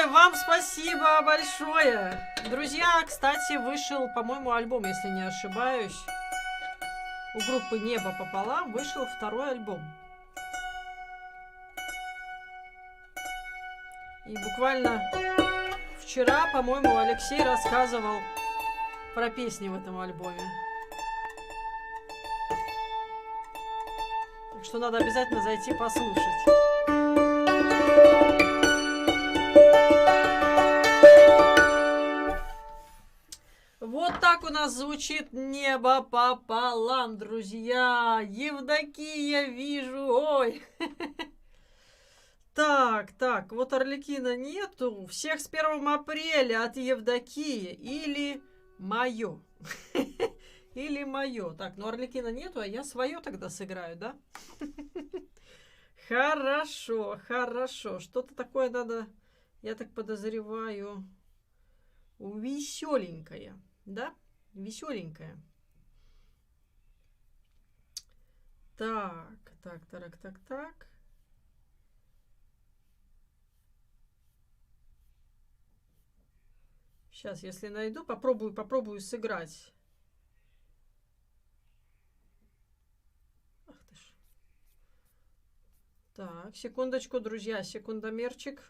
Ой, вам спасибо большое. Друзья, кстати, вышел, по-моему, альбом, если не ошибаюсь. У группы «Небо пополам» вышел второй альбом. И буквально вчера, по-моему, Алексей рассказывал про песни в этом альбоме. Так что надо обязательно зайти послушать. Вот так у нас звучит «Небо пополам», друзья. Евдокия вижу. Ой. Так, вот Арлекина нету. Всех с 1 апреля от Евдокии. Или мое. Или мое. Так, ну Арлекина нету, а я свое тогда сыграю, да? Хорошо, хорошо. Что-то такое надо, я так подозреваю, веселенькое. Да? Веселенькое. Так. Сейчас, если найду, попробую сыграть. Ах ты ж. Так, секундочку, друзья, секундомерчик.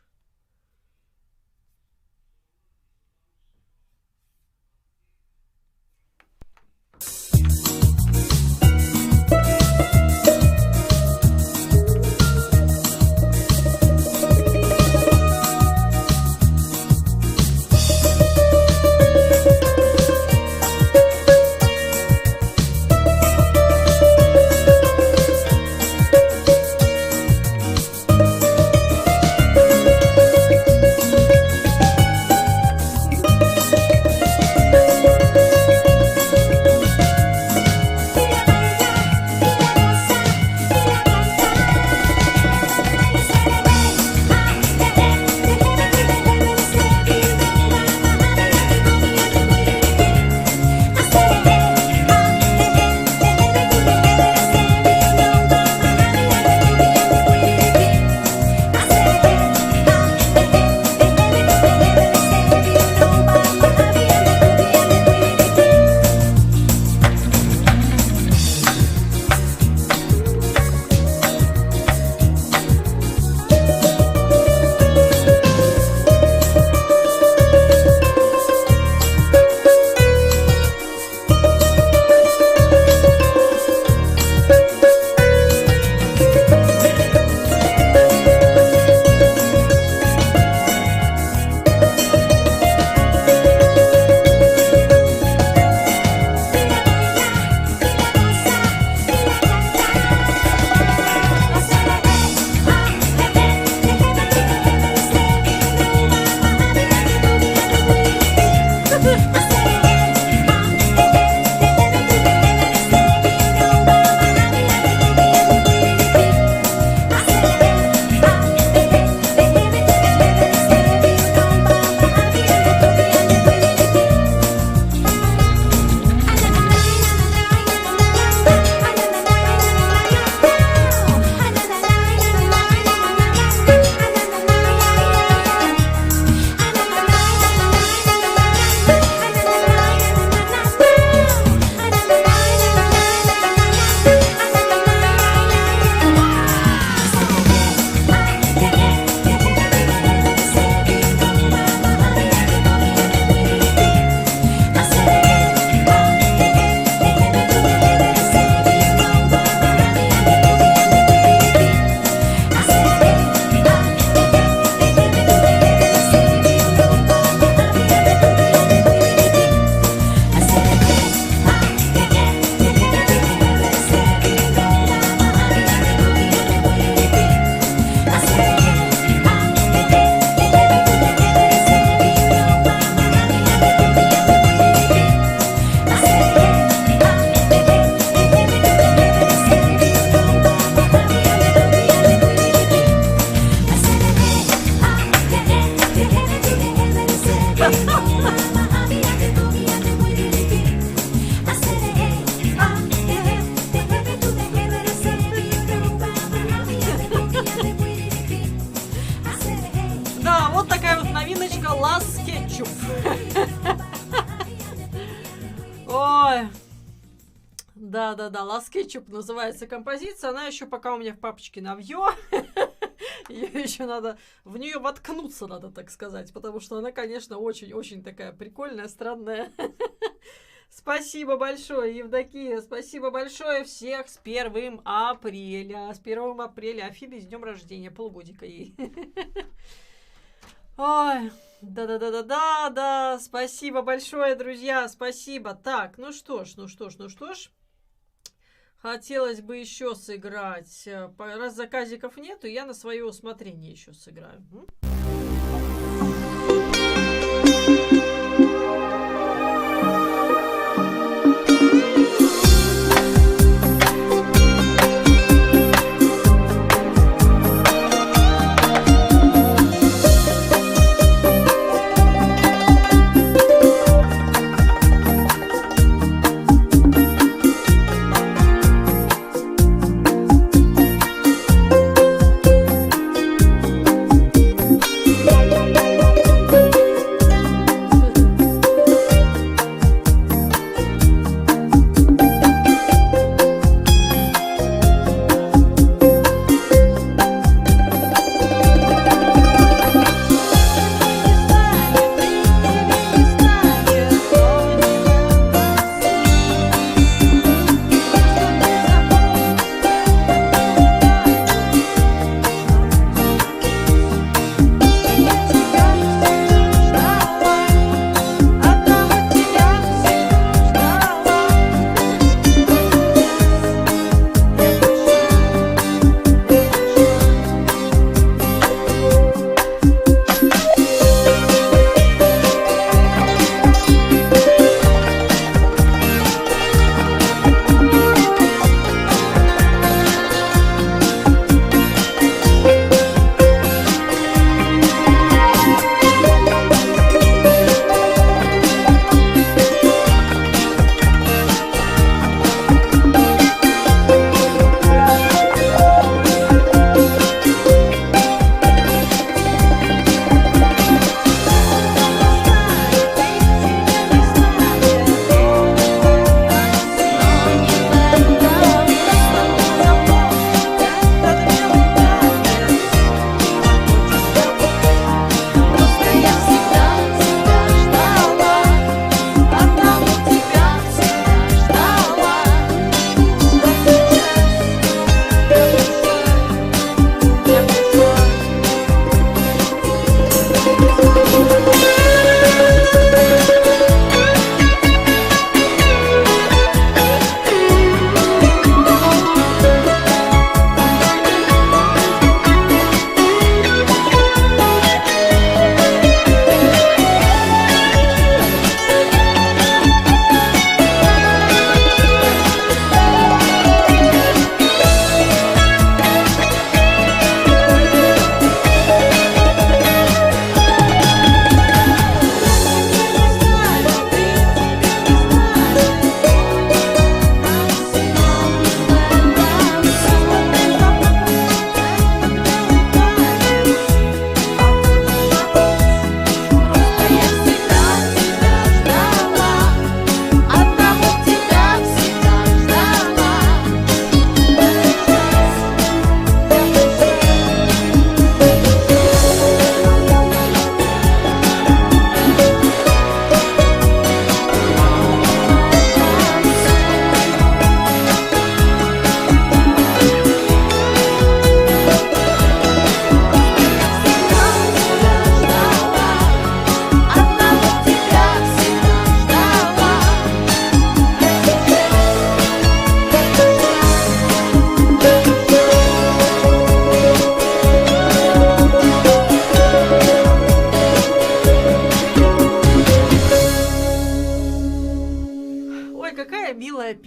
Лас Кетчуп. Ой. Да-да-да, Лас Кетчуп называется композиция. Она еще пока у меня в папочке навье. Ее еще надо, в нее воткнуться надо, так сказать, потому что она, конечно, очень-очень такая прикольная, странная. Спасибо большое, Евдокия, спасибо большое всех с 1 апреля. С 1 апреля Афины с днем рождения, полгодика ей. Ой, да-да-да-да-да-да, спасибо большое, друзья, спасибо. Так, ну что ж. Хотелось бы еще сыграть. Раз заказиков нету, я на свое усмотрение еще сыграю.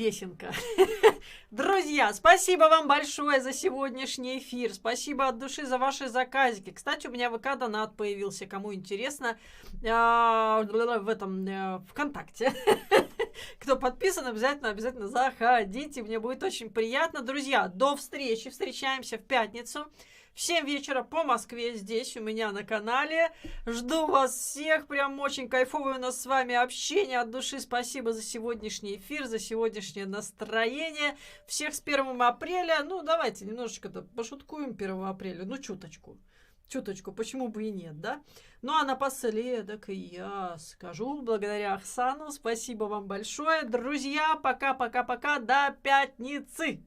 песенка. Друзья, спасибо вам большое за сегодняшний эфир. Спасибо от души за ваши заказики. Кстати, у меня ВК-донат появился, кому интересно, в этом ВКонтакте. Кто подписан, обязательно заходите. Мне будет очень приятно. Друзья, до встречи. Встречаемся в пятницу. В 7 вечера по Москве здесь у меня на канале. Жду вас всех. Прям очень кайфовое у нас с вами общение. От души спасибо за сегодняшний эфир, за сегодняшнее настроение. Всех с 1 апреля. Ну, давайте немножечко-то пошуткуем 1 апреля. Ну, чуточку. Чуточку, почему бы и нет, да? Ну, а напоследок я скажу, благодаря Ахсану, спасибо вам большое. Друзья, пока-пока-пока, до пятницы!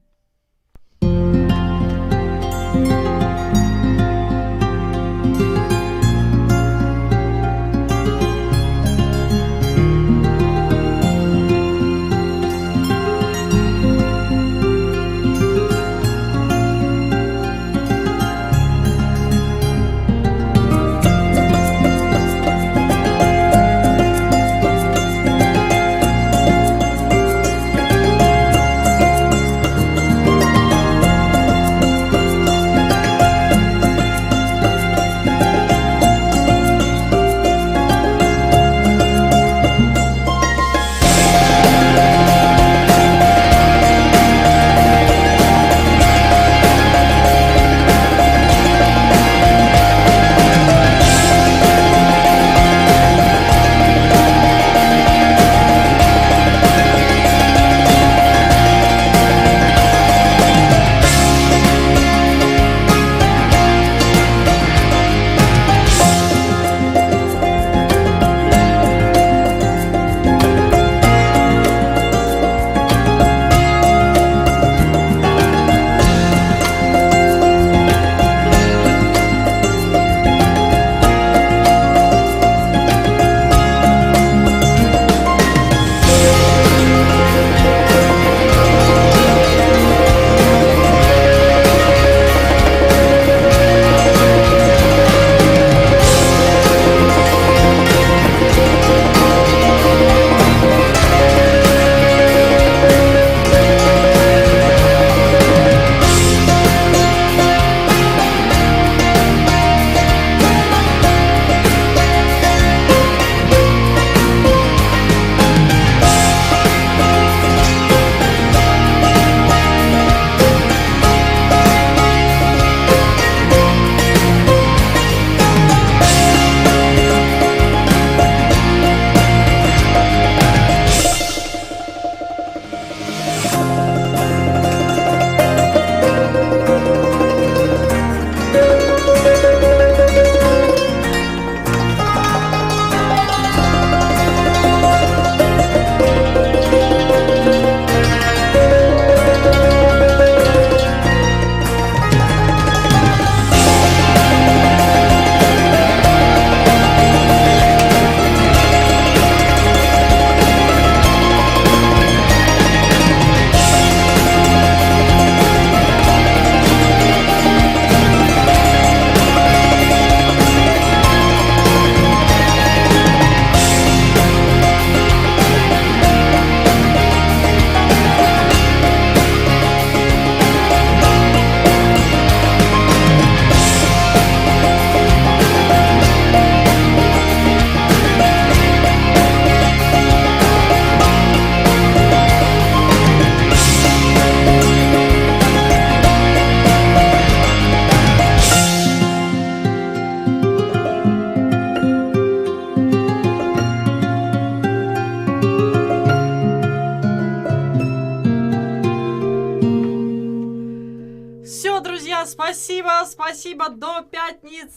Спасибо, до пятницы.